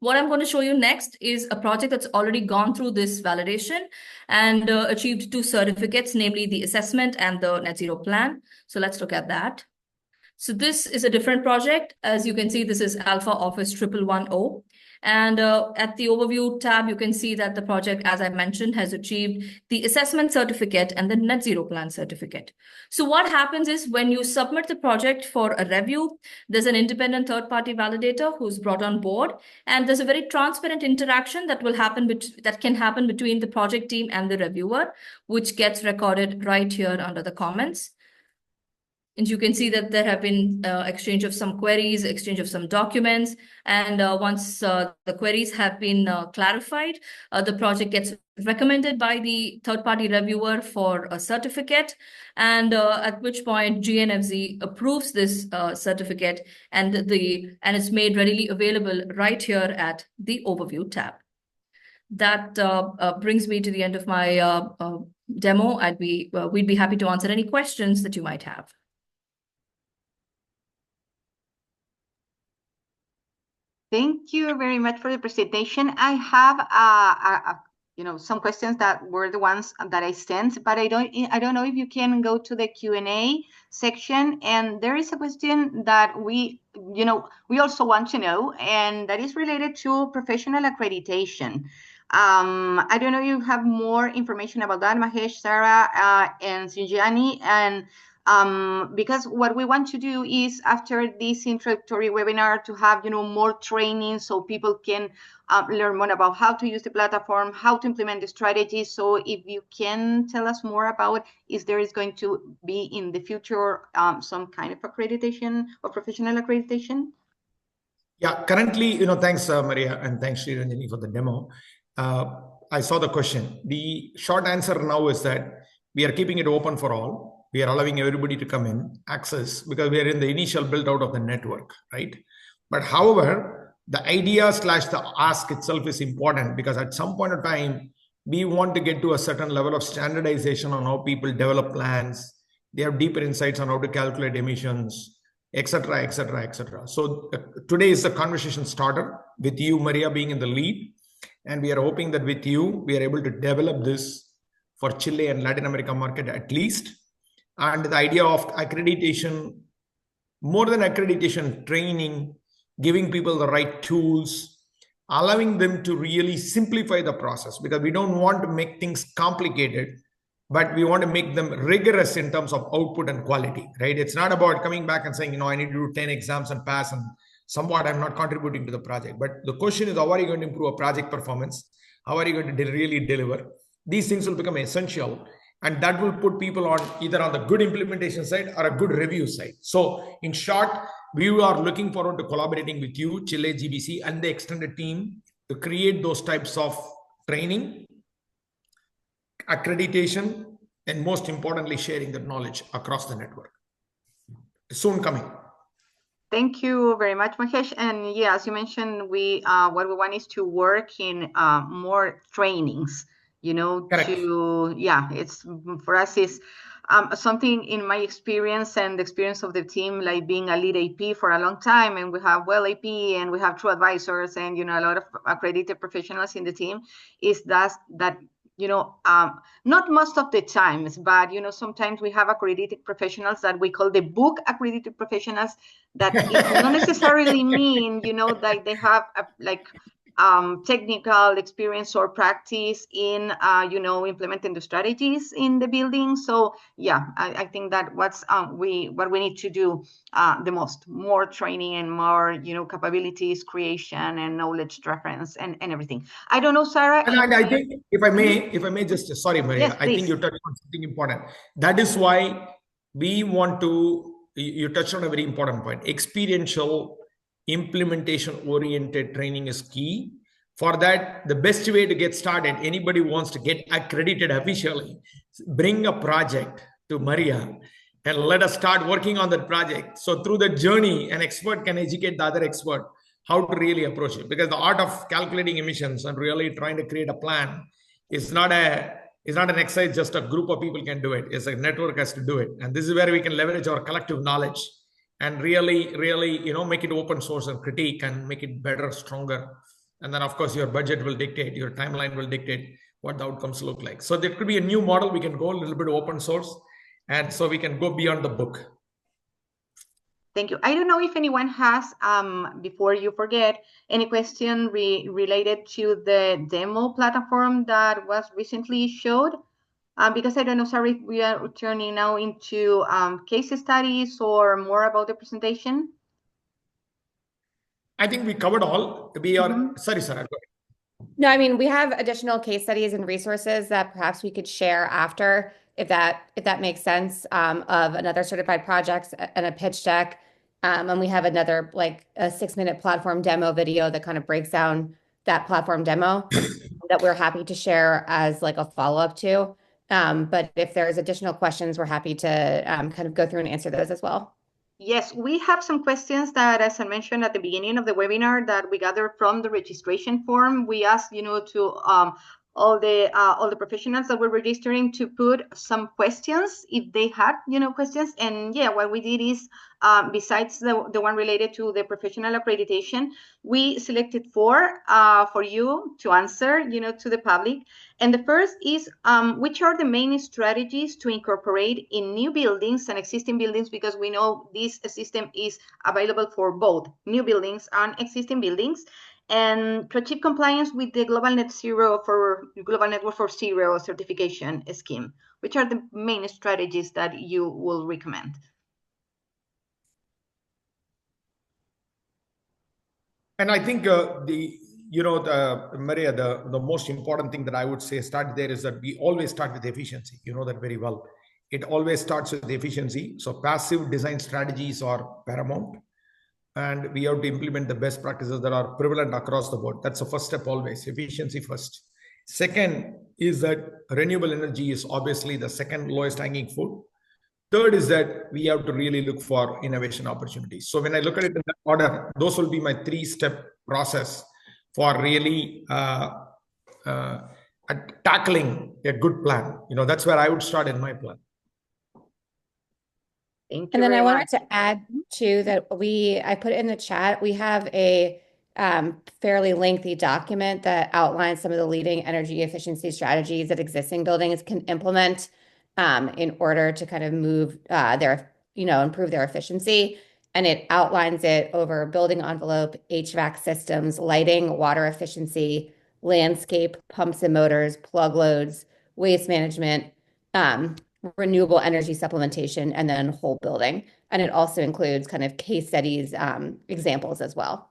Speaker 4: What I'm going to show you next is a project that's already gone through this validation and achieved 2 certificates, namely the assessment and the net zero plan. So let's look at that. So this is a different project. As you can see, this is Alpha Office 1110. And at the overview tab, you can see that the project, as I mentioned, has achieved the assessment certificate and the net zero plan certificate. So what happens is when you submit the project for a review, there's an independent third-party validator who's brought on board, and there's a very transparent interaction that will happen that can happen between the project team and the reviewer, which gets recorded right here under the comments. And you can see that there have been exchange of some queries, exchange of some documents. And once the queries have been clarified, the project gets recommended by the third-party reviewer for a certificate. And at which point GNFZ approves this certificate and it's made readily available right here at the overview tab. That brings me to the end of my demo. We'd be happy to answer any questions that you might have.
Speaker 1: Thank you very much for the presentation. I have some questions that were the ones that I sent, but I don't know if you can go to the Q&A section. And there is a question that we also want to know, and that is related to professional accreditation. I don't know if you have more information about that, Mahesh, Sarah, and Sinjani, and because what we want to do is, after this introductory webinar, to have more training so people can learn more about how to use the platform, how to implement the strategy. So if you can tell us more about if there is going to be in the future some kind of accreditation or professional accreditation.
Speaker 2: Yeah, currently, thanks, Maria, and thanks, Sriranjani, for the demo. I saw the question. The short answer now is that we are keeping it open for all. We are allowing everybody to come in, access, because we are in the initial build out of the network, right? But however, the idea / the ask itself is important, because at some point of time, we want to get to a certain level of standardization on how people develop plans. They have deeper insights on how to calculate emissions, etc., etc., etc. So today is the conversation starter with you, Maria, being in the lead. And we are hoping that with you, we are able to develop this for Chile and Latin America market at least. And the idea of accreditation, more than accreditation, training, giving people the right tools, allowing them to really simplify the process, because we don't want to make things complicated, but we want to make them rigorous in terms of output and quality, right? It's not about coming back and saying, I need to do 10 exams and pass, and somewhat I'm not contributing to the project. But the question is, how are you going to improve a project performance? How are you going to really deliver? These things will become essential, and that will put people on either on the good implementation side or a good review side. So in short, we are looking forward to collaborating with you, Chile, GBC, and the extended team to create those types of training, accreditation, and most importantly, sharing the knowledge across the network. Soon coming.
Speaker 1: Thank you very much, Mahesh. And yeah, as you mentioned, we what we want is to work in more trainings,
Speaker 2: Correct.
Speaker 1: It's for us is something in my experience and the experience of the team, like being a lead AP for a long time, and we have AP and we have true advisors and a lot of accredited professionals in the team, is that not most of the times, but sometimes we have accredited professionals that we call the book accredited professionals, that it not necessarily mean that they have technical experience or practice in implementing the strategies in the building. So yeah, I think that what we need to do the most, more training and more capabilities creation and knowledge reference and everything. I don't know, Sarah.
Speaker 2: And I think if I may just, sorry, Maria,
Speaker 1: yes,
Speaker 2: I think you touched on something important. That is why we want to, you touched on a very important point. Experiential implementation oriented training is key. For that, the best way to get started, anybody who wants to get accredited officially, bring a project to Maria and let us start working on that project. So through the journey, an expert can educate the other expert how to really approach it, because the art of calculating emissions and really trying to create a plan is not an exercise just a group of people can do it. It's a network has to do it. And this is where we can leverage our collective knowledge and really make it open source and critique and make it better, stronger. And then of course your budget will dictate, your timeline will dictate what the outcomes look like. So there could be a new model. We can go a little bit open source, and so we can go beyond the book.
Speaker 1: Thank you. I don't know if anyone has, before you forget, any question related to the demo platform that was recently showed. Because I don't know, sorry, if we are turning now into case studies or more about the presentation.
Speaker 2: I think we covered all. We are, sorry, Sarah, go ahead.
Speaker 3: No, I mean, we have additional case studies and resources that perhaps we could share after, if that makes sense, of another certified projects and a pitch deck. And we have another a 6-minute platform demo video that kind of breaks down that platform demo that we're happy to share as a follow-up to. But if there's additional questions, we're happy to kind of go through and answer those as well.
Speaker 1: Yes, we have some questions that, as I mentioned at the beginning of the webinar, that we gathered from the registration form. We asked, to all the professionals that were registering to put some questions if they had, questions. And yeah, what we did is, besides the one related to the professional accreditation, we selected 4 for you to answer, to the public. And the first is, which are the main strategies to incorporate in new buildings and existing buildings? Because we know this system is available for both new buildings and existing buildings. And to achieve compliance with the Global Network for Zero certification scheme, which are the main strategies that you will recommend?
Speaker 2: And I think Maria, the most important thing that I would say start there is that we always start with efficiency. You know that very well. It always starts with efficiency. So passive design strategies are paramount. and we have to implement the best practices that are prevalent across the board. That's the first step always, efficiency first. Second is that renewable energy is obviously the second lowest hanging fruit. Third is that we have to really look for innovation opportunities. So when I look at it in that order, those will be my 3-step process for really tackling a good plan. That's where I would start in my plan.
Speaker 1: Thank you
Speaker 3: And then I
Speaker 1: very
Speaker 3: wanted
Speaker 1: much.
Speaker 3: to add too that I put it in the chat, we have a fairly lengthy document that outlines some of the leading energy efficiency strategies that existing buildings can implement in order to kind of improve their efficiency. And it outlines it over building envelope, HVAC systems, lighting, water efficiency, landscape, pumps and motors, plug loads, waste management, renewable energy supplementation, and then whole building. And it also includes kind of case studies, examples as well.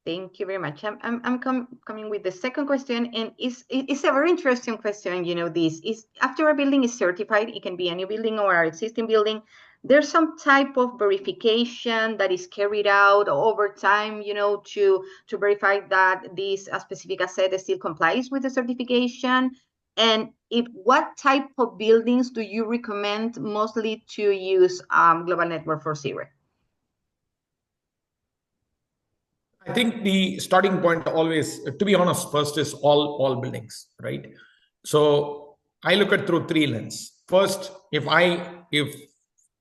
Speaker 1: Thank you very much. I'm coming with the second question, and it's a very interesting question. This is after a building is certified, it can be a new building or an existing building. There's some type of verification that is carried out over time, to verify that this specific asset still complies with the certification. And what type of buildings do you recommend mostly to use Global Network for CEREC?
Speaker 2: I think the starting point always, to be honest, first is all buildings, right? So I look at through 3 lenses. First, if I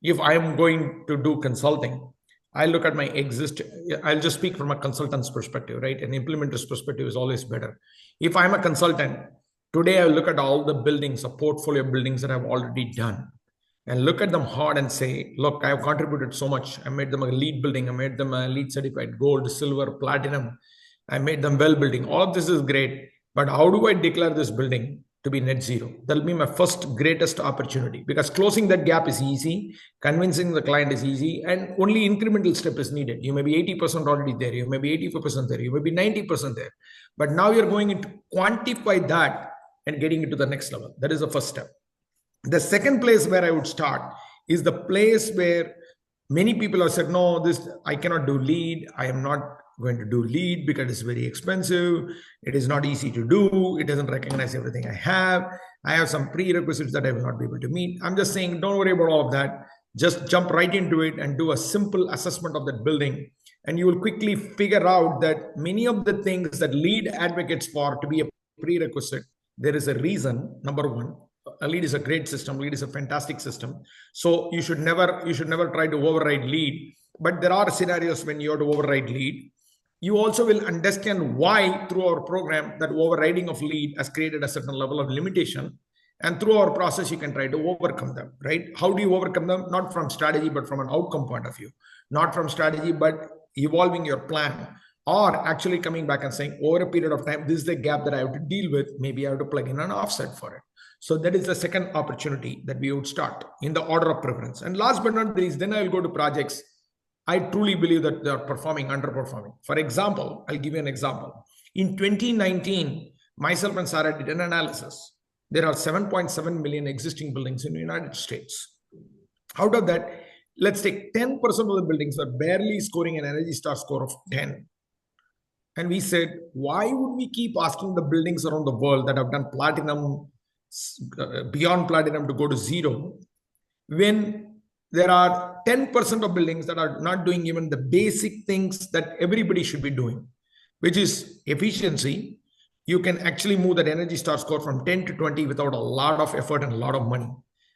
Speaker 2: am going to do consulting, I look at I'll just speak from a consultant's perspective, right? An implementer's perspective is always better. If I'm a consultant, today I look at all the buildings, a portfolio of buildings that I've already done, and look at them hard and say, look, I've contributed so much. I made them a LEED building. I made them a LEED certified gold, silver, platinum. I made them well building. All of this is great. But how do I declare this building to be net zero? That'll be my first greatest opportunity, because closing that gap is easy. Convincing the client is easy, and only incremental step is needed. You may be 80% already there. You may be 84% there. You may be 90% there. But now you're going to quantify that and getting it to the next level. That is the first step. The second place where I would start is the place where many people have said, no, I cannot do LEED. I am not going to do LEED because it's very expensive. It is not easy to do. It doesn't recognize everything I have. I have some prerequisites that I will not be able to meet. I'm just saying, don't worry about all of that. Just jump right into it and do a simple assessment of that building. And you will quickly figure out that many of the things that LEED advocates for to be a prerequisite, there is a reason. Number one, a LEED is a great system. LEED is a fantastic system. So you should never try to override LEED. But there are scenarios when you have to override LEED. You also will understand why through our program that overriding of LEED has created a certain level of limitation. And through our process, you can try to overcome them, right? How do you overcome them? Not from strategy, but from an outcome point of view. Not from strategy, but evolving your plan, or actually coming back and saying, over a period of time, this is the gap that I have to deal with. Maybe I have to plug in an offset for it. So that is the second opportunity that we would start in the order of preference. And last but not least, then I will go to projects I truly believe that they are performing, underperforming. For example, I'll give you an example. In 2019, myself and Sarah did an analysis. There are 7.7 million existing buildings in the United States. Out of that, let's take 10% of the buildings are barely scoring an Energy Star score of 10. And we said, why would we keep asking the buildings around the world that have done platinum, beyond platinum, to go to zero, when there are 10% of buildings that are not doing even the basic things that everybody should be doing, which is efficiency. You can actually move that Energy Star score from 10 to 20 without a lot of effort and a lot of money.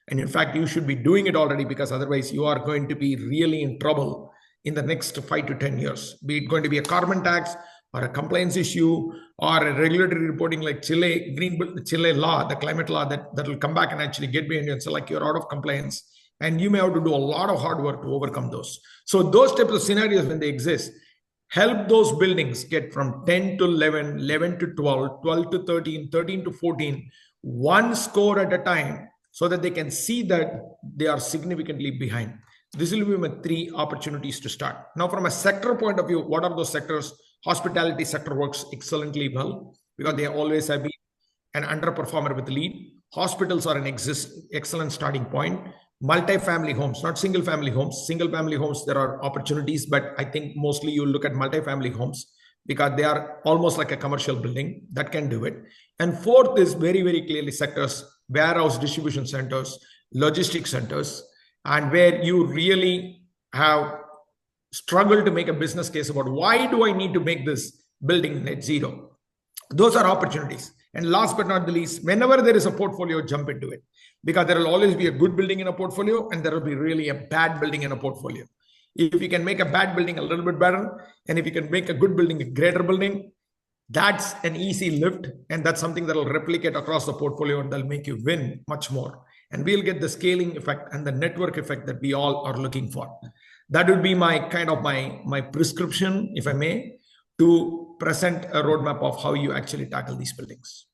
Speaker 2: And in fact, you should be doing it already, because otherwise you are going to be really in trouble in the next 5 to 10 years. Be it going to be a carbon tax or a compliance issue or a regulatory reporting like Chile law, the climate law that will come back and actually get behind you and say like you're out of compliance. And you may have to do a lot of hard work to overcome those. So those types of scenarios, when they exist, help those buildings get from 10 to 11, 11 to 12, 12 to 13, 13 to 14, one score at a time, so that they can see that they are significantly behind. This will be my 3 opportunities to start. Now, from a sector point of view, what are those sectors? Hospitality sector works excellently well, because they always have been an underperformer with LEED. Hospitals are an excellent starting point. multi-family homes, not single-family homes. Single-family homes, there are opportunities, but I think mostly you look at multi-family homes because they are almost like a commercial building that can do it. And fourth is very, very clearly sectors, warehouse distribution centers, logistics centers, and where you really have struggled to make a business case about why do I need to make this building net zero. Those are opportunities. And last but not the least, whenever there is a portfolio, jump into it, because there will always be a good building in a portfolio and there will be really a bad building in a portfolio. If you can make a bad building a little bit better, and if you can make a good building a greater building, that's an easy lift. And that's something that will replicate across the portfolio and that'll make you win much more. And we'll get the scaling effect and the network effect that we all are looking for. That would be my kind of my prescription, if I may, to present a roadmap of how you actually tackle these buildings.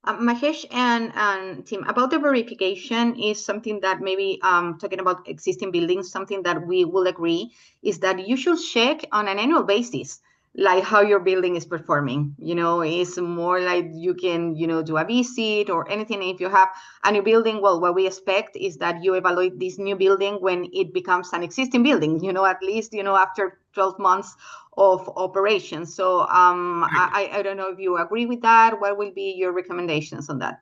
Speaker 1: Mahesh and Tim, about the verification is something that maybe talking about existing buildings, something that we will agree is that you should check on an annual basis, like how your building is performing. It's more like you can, do a visit or anything. If you have a new building, well, what we expect is that you evaluate this new building when it becomes an existing building, at least, after 12 months of operation. So I don't know if you agree with that. What will be your recommendations on that?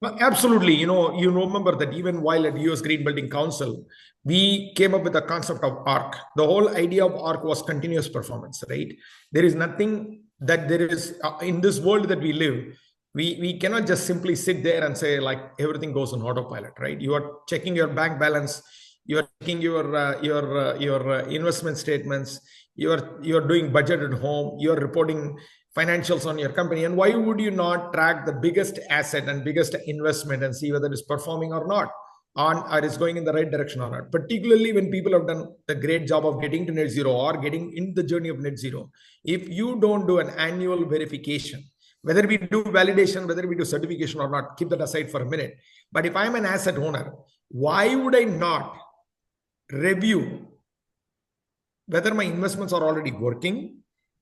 Speaker 2: Well, absolutely. You remember that even while at US Green Building Council, we came up with the concept of ARC. The whole idea of ARC was continuous performance, right? There is nothing that there is in this world that we live. We cannot just simply sit there and say like everything goes on autopilot, right? You are checking your bank balance, you are checking your investment statements, you are doing budget at home, you are reporting financials on your company. And why would you not track the biggest asset and biggest investment and see whether it's performing or not, or is going in the right direction or not? Particularly when people have done the great job of getting to net zero or getting in the journey of net zero. If you don't do an annual verification, whether we do validation, whether we do certification or not, keep that aside for a minute. But if I'm an asset owner, why would I not review whether my investments are already working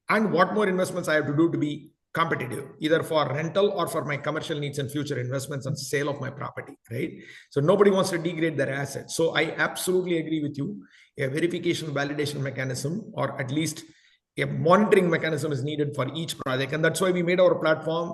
Speaker 2: and what more investments I have to do to be competitive, either for rental or for my commercial needs and future investments and sale of my property, right? So nobody wants to degrade their assets. So I absolutely agree with you. A verification validation mechanism, or at least a monitoring mechanism, is needed for each project. And that's why we made our platform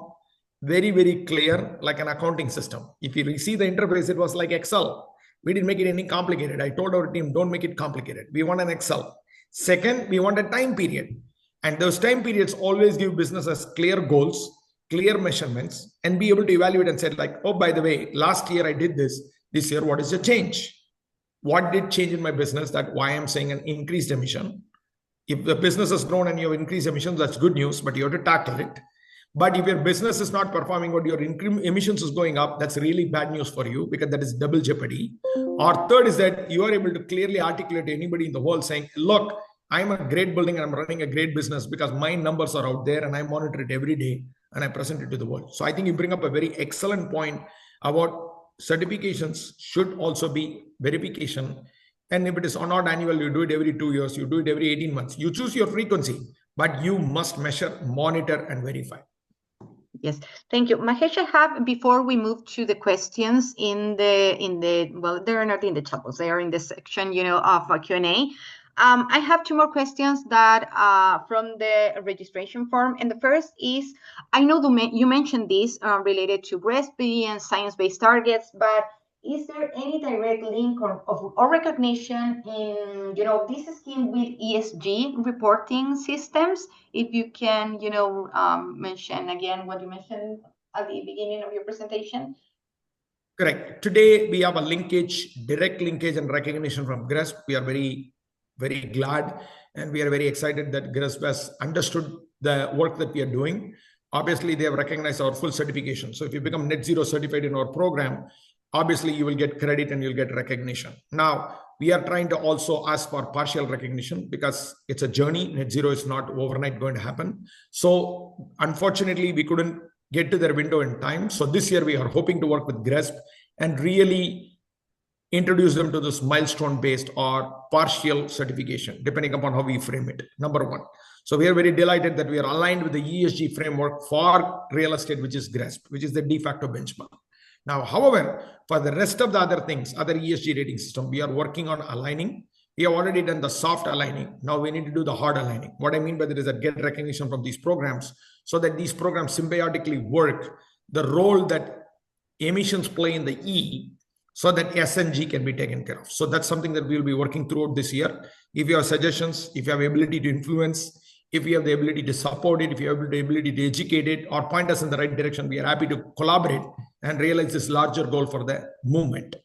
Speaker 2: very, very clear, like an accounting system. If you see the interface, it was like Excel. We didn't make it any complicated. I told our team, don't make it complicated. We want an Excel. Second, we want a time period. And those time periods always give businesses clear goals, clear measurements, and be able to evaluate and say like, oh, by the way, last year I did this. This year, what is the change? What did change in my business? That's why I'm saying an increased emission. If the business has grown and you have increased emissions, that's good news, but you have to tackle it. But if your business is not performing, but your emissions is going up, that's really bad news for you, because that is double jeopardy. Or third is that you are able to clearly articulate to anybody in the world saying, look, I'm a great building and I'm running a great business because my numbers are out there and I monitor it every day and I present it to the world. So I think you bring up a very excellent point about certifications should also be verification. And if it is not annual, you do it every 2 years, you do it every 18 months. You choose your frequency, but you must measure, monitor, and verify.
Speaker 1: Yes, thank you. Mahesh, I have, before we move to the questions well, they're not in the chat box, they are in the section, of Q&A. I have two more questions that from the registration form. And the first is, I know you mentioned this related to GRESB and science-based targets, but is there any direct link or recognition in, this scheme with ESG reporting systems? If you can, mention again what you mentioned at the beginning of your presentation.
Speaker 2: Correct. Today, we have a linkage, direct linkage and recognition from GRESB. We are very, very glad and we are very excited that GRESB has understood the work that we are doing. Obviously, they have recognized our full certification. So if you become net zero certified in our program, obviously you will get credit and you'll get recognition. Now, we are trying to also ask for partial recognition because it's a journey. Net zero is not overnight going to happen. So unfortunately, we couldn't get to their window in time. So this year we are hoping to work with GRESB and really introduce them to this milestone-based or partial certification, depending upon how we frame it, number one. So we are very delighted that we are aligned with the ESG framework for real estate, which is GRESB, which is the de facto benchmark. Now, however, for the rest of the other things, other ESG rating system, we are working on aligning. We have already done the soft aligning. Now we need to do the hard aligning. What I mean by that is that get recognition from these programs so that these programs symbiotically work the role that emissions play in the E so that S and G can be taken care of. So that's something that we'll be working throughout this year. If you have suggestions, if you have ability to influence, if you have the ability to support it, if you have the ability to educate it or point us in the right direction, we are happy to collaborate and realize this larger goal for the movement.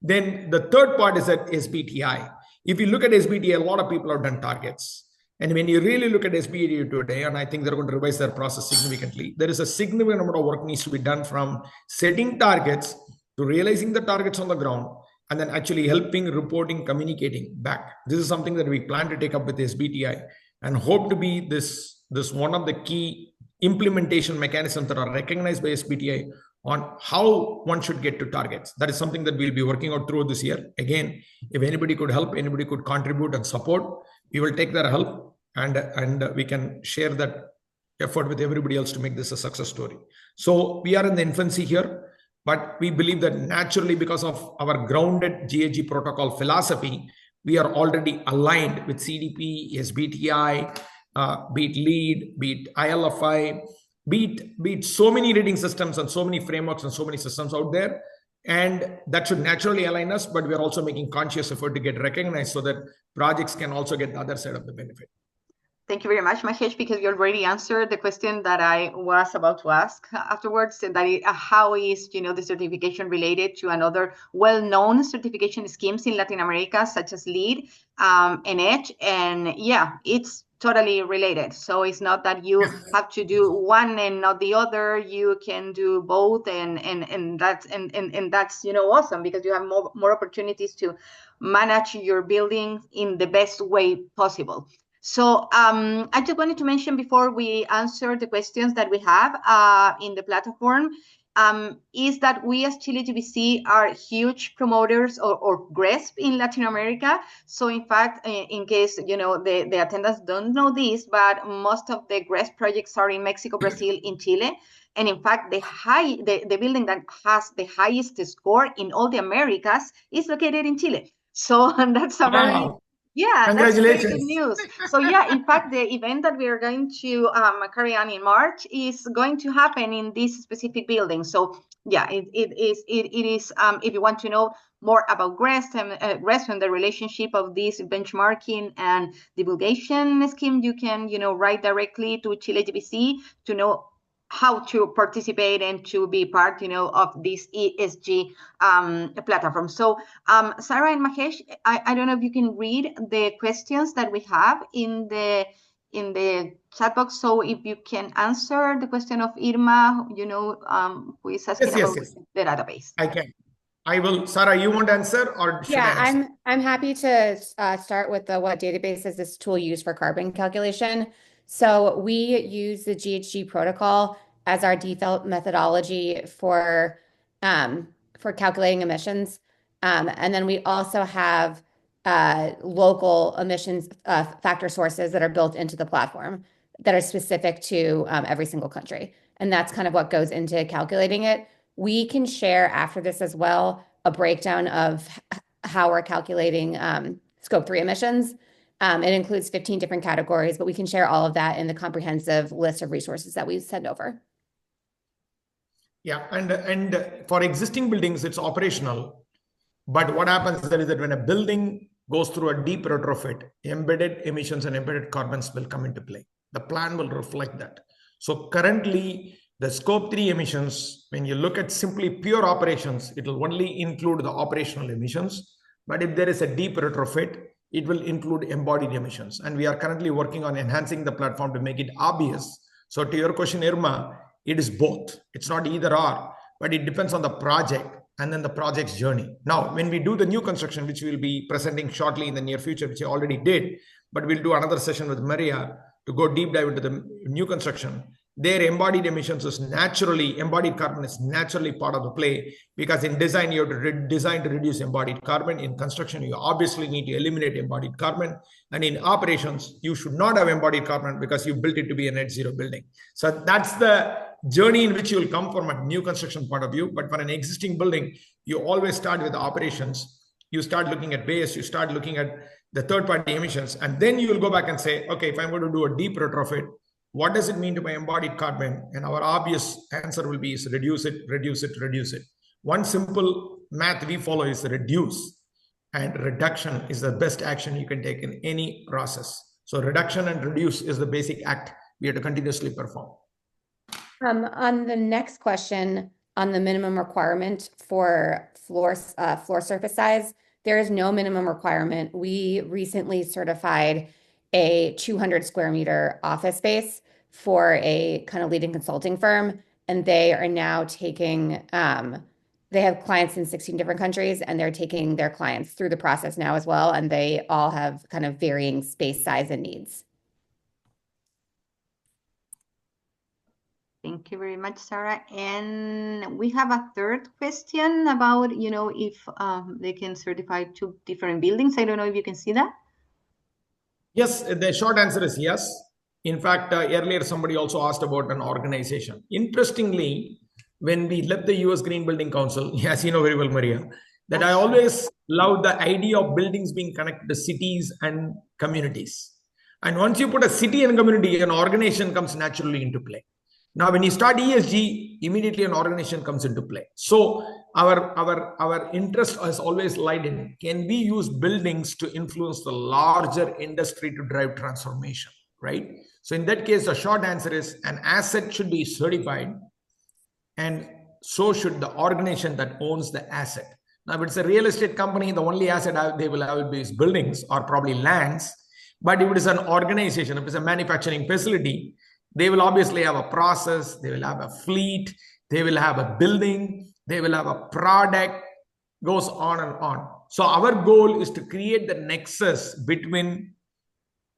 Speaker 2: Then the third part is that SBTI. If you look at SBTI, a lot of people have done targets. And when you really look at SBTI today, and I think they're going to revise their process significantly, there is a significant amount of work needs to be done from setting targets to realizing the targets on the ground, and then actually helping, reporting, communicating back. This is something that we plan to take up with SBTI and hope to be this one of the key implementation mechanisms that are recognized by SBTI on how one should get to targets. That is something that we'll be working out throughout this year. Again, if anybody could help, anybody could contribute and support, we will take their help and we can share that effort with everybody else to make this a success story. So we are in the infancy here, but we believe that naturally, because of our grounded GHG protocol philosophy, we are already aligned with CDP, SBTI, be it LEED, be it ILFI, be it so many rating systems and so many frameworks and so many systems out there. And that should naturally align us, but we're also making conscious effort to get recognized so that projects can also get the other side of the benefit.
Speaker 1: Thank you very much, Mahesh, because you already answered the question that I was about to ask afterwards, and that is, how is the certification related to another well-known certification schemes in Latin America, such as LEED and EDGE, and yeah, it's totally related. So it's not that you have to do one and not the other. You can do both, and that's awesome, because you have more opportunities to manage your building in the best way possible. So I just wanted to mention before we answer the questions that we have in the platform, is that we as Chile GBC are huge promoters or GRESP in Latin America. So in fact, in case the attendants don't know this, but most of the GRESP projects are in Mexico, Brazil, in Chile. And in fact, the building that has the highest score in all the Americas is located in Chile. So that's a very... Yeah, that's very good news. So yeah, in fact, the event that we are going to carry on in March is going to happen in this specific building. So yeah, it is. If you want to know more about GRESP and the relationship of this benchmarking and divulgation scheme, you can write directly to Chile GBC to know how to participate and to be part, of this ESG platform. So, Sarah and Mahesh, I don't know if you can read the questions that we have in the chat box. So, if you can answer the question of Irma, who is asking about the database.
Speaker 2: I can. I will. Sarah, you want to answer, or should I answer?
Speaker 3: I'm happy to start with what database is this tool used for carbon calculation. So we use the GHG protocol as our default methodology for calculating emissions. And then we also have local emissions factor sources that are built into the platform that are specific to every single country. And that's kind of what goes into calculating it. We can share after this as well a breakdown of how we're calculating Scope 3 emissions. It includes 15 different categories, but we can share all of that in the comprehensive list of resources that we send over.
Speaker 2: Yeah, and for existing buildings, it's operational. But what happens is that when a building goes through a deep retrofit, embedded emissions and embedded carbons will come into play. The plan will reflect that. So currently, the Scope 3 emissions, when you look at simply pure operations, it will only include the operational emissions. But if there is a deep retrofit, it will include embodied emissions. And we are currently working on enhancing the platform to make it obvious. So to your question, Irma, it is both. It's not either or, but it depends on the project and then the project's journey. Now, when we do the new construction, which we'll be presenting shortly in the near future, which I already did, but we'll do another session with Maria to go deep dive into the new construction. Their embodied emissions is naturally, embodied carbon is naturally part of the play, because in design, you have to design to reduce embodied carbon. In construction, you obviously need to eliminate embodied carbon. And in operations, you should not have embodied carbon because you built it to be a net zero building. So that's the journey in which you will come from a new construction point of view. But for an existing building, you always start with the operations. You start looking at base, you start looking at the third-party emissions, and then you will go back and say, okay, if I'm going to do a deep retrofit, what does it mean to my embodied carbon? And our obvious answer will be is reduce it, reduce it, reduce it. One simple math we follow is reduce, and reduction is the best action you can take in any process. So reduction and reduce is the basic act we have to continuously perform.
Speaker 3: On the next question, on the minimum requirement for floor surface size, there is no minimum requirement. We recently certified a 200 square meter office space for a kind of leading consulting firm, and they are now taking, they have clients in 16 different countries, and they're taking their clients through the process now as well, and they all have kind of varying space size and needs.
Speaker 1: Thank you very much, Sarah. And we have a third question about, if they can certify 2 different buildings. I don't know if you can see that.
Speaker 2: Yes, the short answer is yes. In fact, earlier somebody also asked about an organization. Interestingly, when we left the US Green Building Council, as you know very well, Maria, that I always loved the idea of buildings being connected to cities and communities. And once you put a city and community, an organization comes naturally into play. Now, when you start ESG, immediately an organization comes into play. So our interest has always lied in, can we use buildings to influence the larger industry to drive transformation, right? So in that case, the short answer is an asset should be certified, and so should the organization that owns the asset. Now, if it's a real estate company, the only asset they will have is buildings or probably lands. But if it is an organization, if it's a manufacturing facility, they will obviously have a process, they will have a fleet, they will have a building, they will have a product, goes on and on. So our goal is to create the nexus between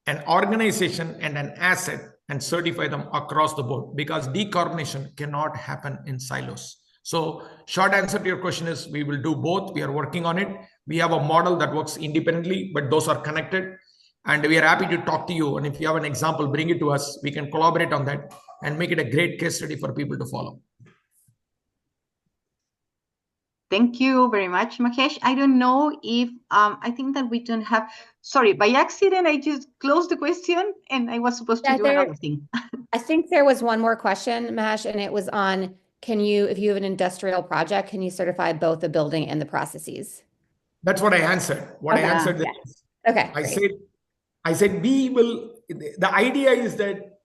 Speaker 2: an organization and an asset and certify them across the board, because decarbonization cannot happen in silos. So short answer to your question is we will do both. We are working on it. We have a model that works independently, but those are connected. And we are happy to talk to you. And if you have an example, bring it to us. We can collaborate on that and make it a great case study for people to follow.
Speaker 1: Thank you very much, Mahesh. I don't know if, I think that we don't have, sorry, by accident, I just closed the question and I was supposed to do another thing.
Speaker 3: I think there was one more question, Mahesh, and it was on, if you have an industrial project, can you certify both the building and the processes?
Speaker 2: That's what I answered. I answered
Speaker 3: yeah. Okay.
Speaker 2: I said, we will, the idea is that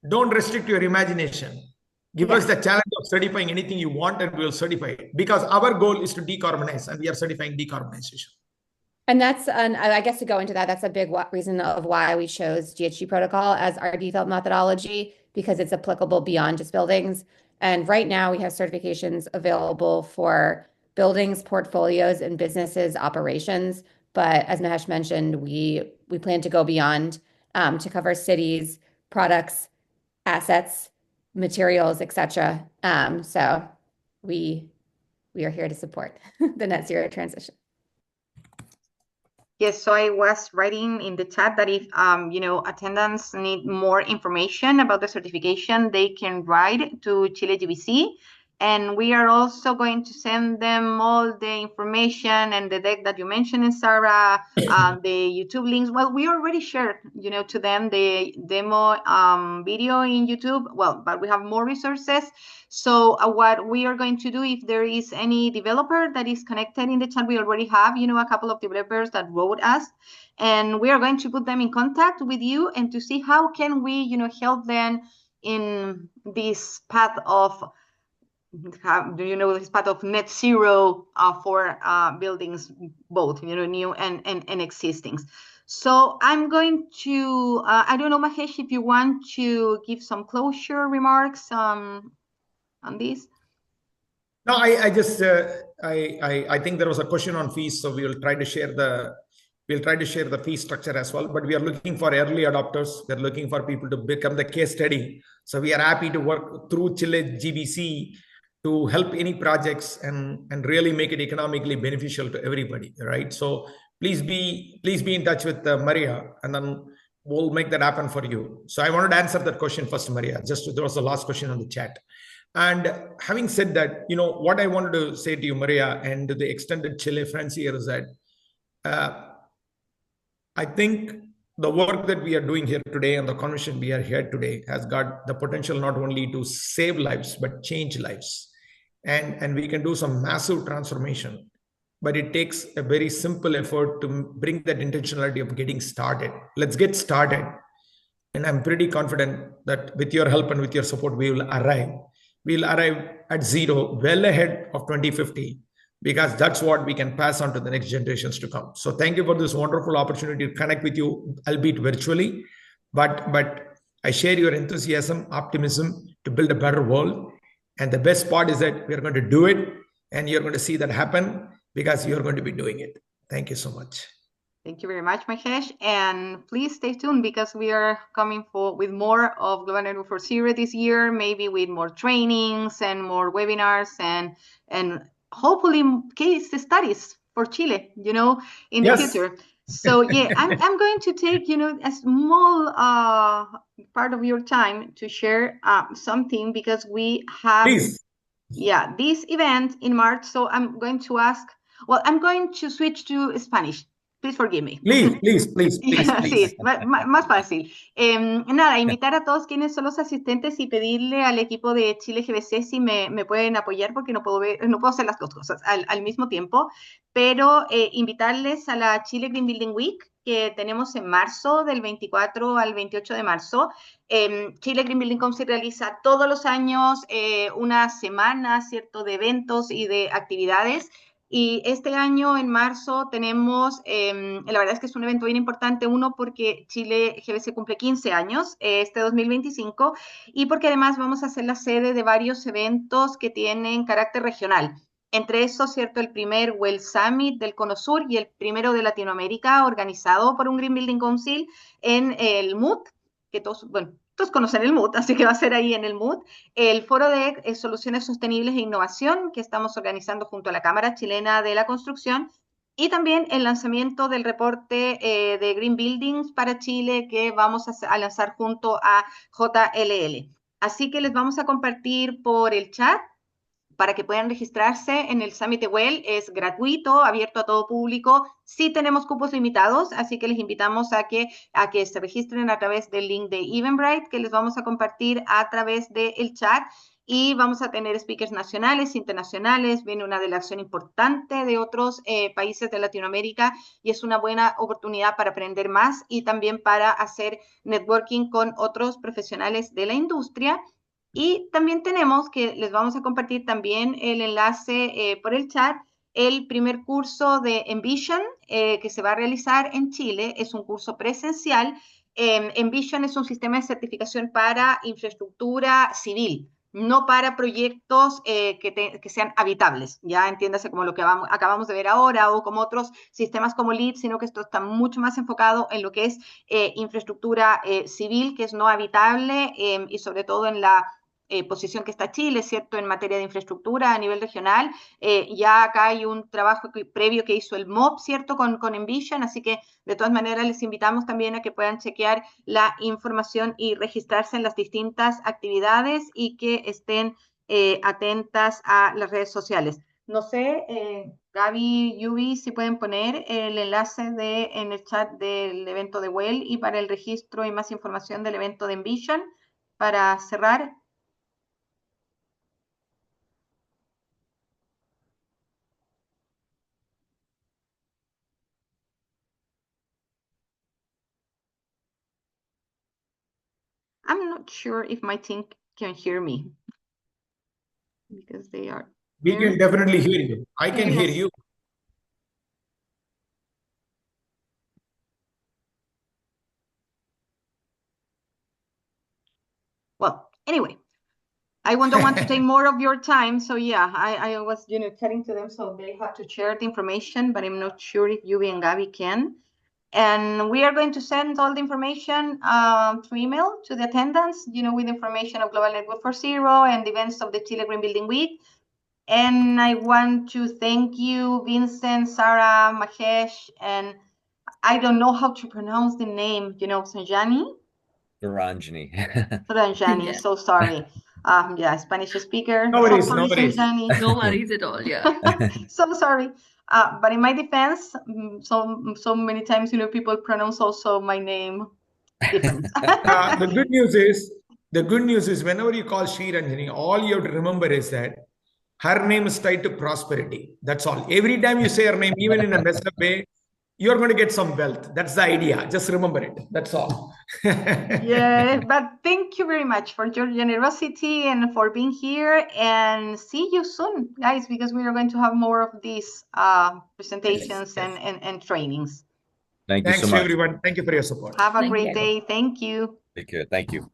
Speaker 2: don't restrict your imagination. Give us the challenge of certifying anything you want and we'll certify it, because our goal is to decarbonize and we are certifying decarbonization.
Speaker 3: And that's, I guess to go into that, that's a big reason of why we chose GHG protocol as our default methodology, because it's applicable beyond just buildings. And right now we have certifications available for buildings, portfolios, and businesses operations. But as Mahesh mentioned, we plan to go beyond to cover cities, products, assets, materials, etc. So we are here to support the net zero transition.
Speaker 1: Yes, so I was writing in the chat that if attendants need more information about the certification, they can write to Chile GBC. And we are also going to send them all the information and the deck that you mentioned, Sarah, the YouTube links. Well, we already shared, to them the demo video in YouTube. Well, but we have more resources. So what we are going to do, if there is any developer that is connected in the chat, we already have, a couple of developers that wrote us. And we are going to put them in contact with you and to see how can we, help them in this path of this part of net zero for buildings, both new and existing. So I'm going to I don't know, Mahesh, if you want to give some closure remarks on this.
Speaker 2: No, I just I think there was a question on fees, so we will try to share the fee structure as well. But we are looking for early adopters. We're looking for people to become the case study. So we are happy to work through Chile GBC to help any projects and really make it economically beneficial to everybody, right? So please be in touch with Maria, and then we'll make that happen for you. So I wanted to answer that question first, Maria. There was the last question on the chat. And having said that, what I wanted to say to you, Maria, and to the extended Chile friends here is that I think the work that we are doing here today and the conversation we are here today has got the potential not only to save lives, but change lives. And we can do some massive transformation. But it takes a very simple effort to bring that intentionality of getting started. Let's get started. And I'm pretty confident that with your help and with your support, we will arrive. We'll arrive at zero, well ahead of 2050, because that's what we can pass on to the next generations to come. So thank you for this wonderful opportunity to connect with you, albeit virtually. But I share your enthusiasm, optimism to build a better world. And the best part is that we're going to do it, and you're going to see that happen because you're going to be doing it. Thank you so much.
Speaker 1: Thank you very much, Mahesh. And please stay tuned because we are coming with more of Global Network for Zero this year, maybe with more trainings and more webinars and hopefully case studies for Chile, in the future. So yeah, I'm going to take, a small part of your time to share something because we have, this event in March. So I'm going to I'm going to switch to Spanish. Please forgive me.
Speaker 2: Please.
Speaker 1: Sí, más fácil. Nada, invitar a todos quienes son los asistentes y pedirle al equipo de Chile GBC si me pueden apoyar porque no puedo hacer las dos cosas al mismo tiempo, pero invitarles a la Chile Green Building Week que tenemos en marzo, del 24 al 28 de marzo. Chile Green Building Council realiza todos los años una semana, ¿cierto?, de eventos y de actividades. Y este año, en marzo, tenemos, la verdad es que es un evento bien importante, uno, porque Chile GBC cumple 15 años, este 2025, y porque además vamos a ser la sede de varios eventos que tienen carácter regional. Entre esos, ¿cierto?, el primer Well Summit del Cono Sur y el primero de Latinoamérica, organizado por un Green Building Council en el MUT, que todos conocen el MUT, así que va a ser ahí en el MUT, el Foro de Soluciones Sostenibles e Innovación que estamos organizando junto a la Cámara Chilena de la Construcción y también el lanzamiento del reporte de Green Buildings para Chile que vamos a lanzar junto a JLL. Así que les vamos a compartir por el chat para que puedan registrarse en el Summit de Well. Es gratuito, abierto a todo público. Sí tenemos cupos limitados, así que les invitamos a que se registren a través del link de Eventbrite, que les vamos a compartir a través del chat. Y vamos a tener speakers nacionales, internacionales, viene una delegación importante de otros países de Latinoamérica y es una buena oportunidad para aprender más y también para hacer networking con otros profesionales de la industria. Y también tenemos que les vamos a compartir también el enlace por el chat, el primer curso de Envision que se va a realizar en Chile. Es un curso presencial. Envision es un sistema de certificación para infraestructura civil, no para proyectos que sean habitables, ya entiéndase como lo que acabamos de ver ahora o como otros sistemas como LEED, sino que esto está mucho más enfocado en lo que es infraestructura civil, que es no habitable y sobre todo en la posición que está Chile, ¿cierto?, en materia de infraestructura a nivel regional. Ya acá hay un trabajo previo que hizo el MOB, ¿cierto?, con Envision, así que de todas maneras les invitamos también a que puedan chequear la información y registrarse en las distintas actividades y que estén atentas a las redes sociales. No sé, Gaby, Yubi, si pueden poner el enlace en el chat del evento de Well y para el registro y más información del evento de Envision para cerrar. I'm not sure if my team can hear me because they are.
Speaker 2: We can definitely hear you. I can hear you.
Speaker 1: Well, anyway, I don't want to take more of your time. So yeah, I was, chatting to them, so they have to share the information, but I'm not sure if Yubi and Gabi can. And we are going to send all the information through email to the attendants, with information of Global Network for Zero and the events of the Chile Green Building Week. And I want to thank you, Vincent, Sarah, Mahesh, and I don't know how to pronounce the name, Sanjani?
Speaker 5: Saranjani.
Speaker 1: Ranjani,
Speaker 4: Yeah.
Speaker 1: so sorry. Yeah, Spanish speaker.
Speaker 2: No
Speaker 1: So
Speaker 2: worries,
Speaker 1: sorry,
Speaker 2: no worries.
Speaker 1: Sanjani.
Speaker 4: No worries at all. Yeah.
Speaker 1: So sorry. But in my defense, so many times, people pronounce also my name different.
Speaker 2: The good news is whenever you call Sri Ranjani, all you have to remember is that her name is tied to prosperity. That's all. Every time you say her name, even in a messed up way, you're going to get some wealth. That's the idea. Just remember it. That's all.
Speaker 1: Yeah, but thank you very much for your generosity and for being here, and see you soon, guys, because we are going to have more of these presentations and trainings.
Speaker 5: Thank you
Speaker 2: Thanks
Speaker 5: so
Speaker 2: to
Speaker 5: much.
Speaker 2: everyone. Thank you for your support.
Speaker 1: Have a
Speaker 4: Thank
Speaker 1: great
Speaker 4: you.
Speaker 1: day. Thank you.
Speaker 5: Take care. Thank you.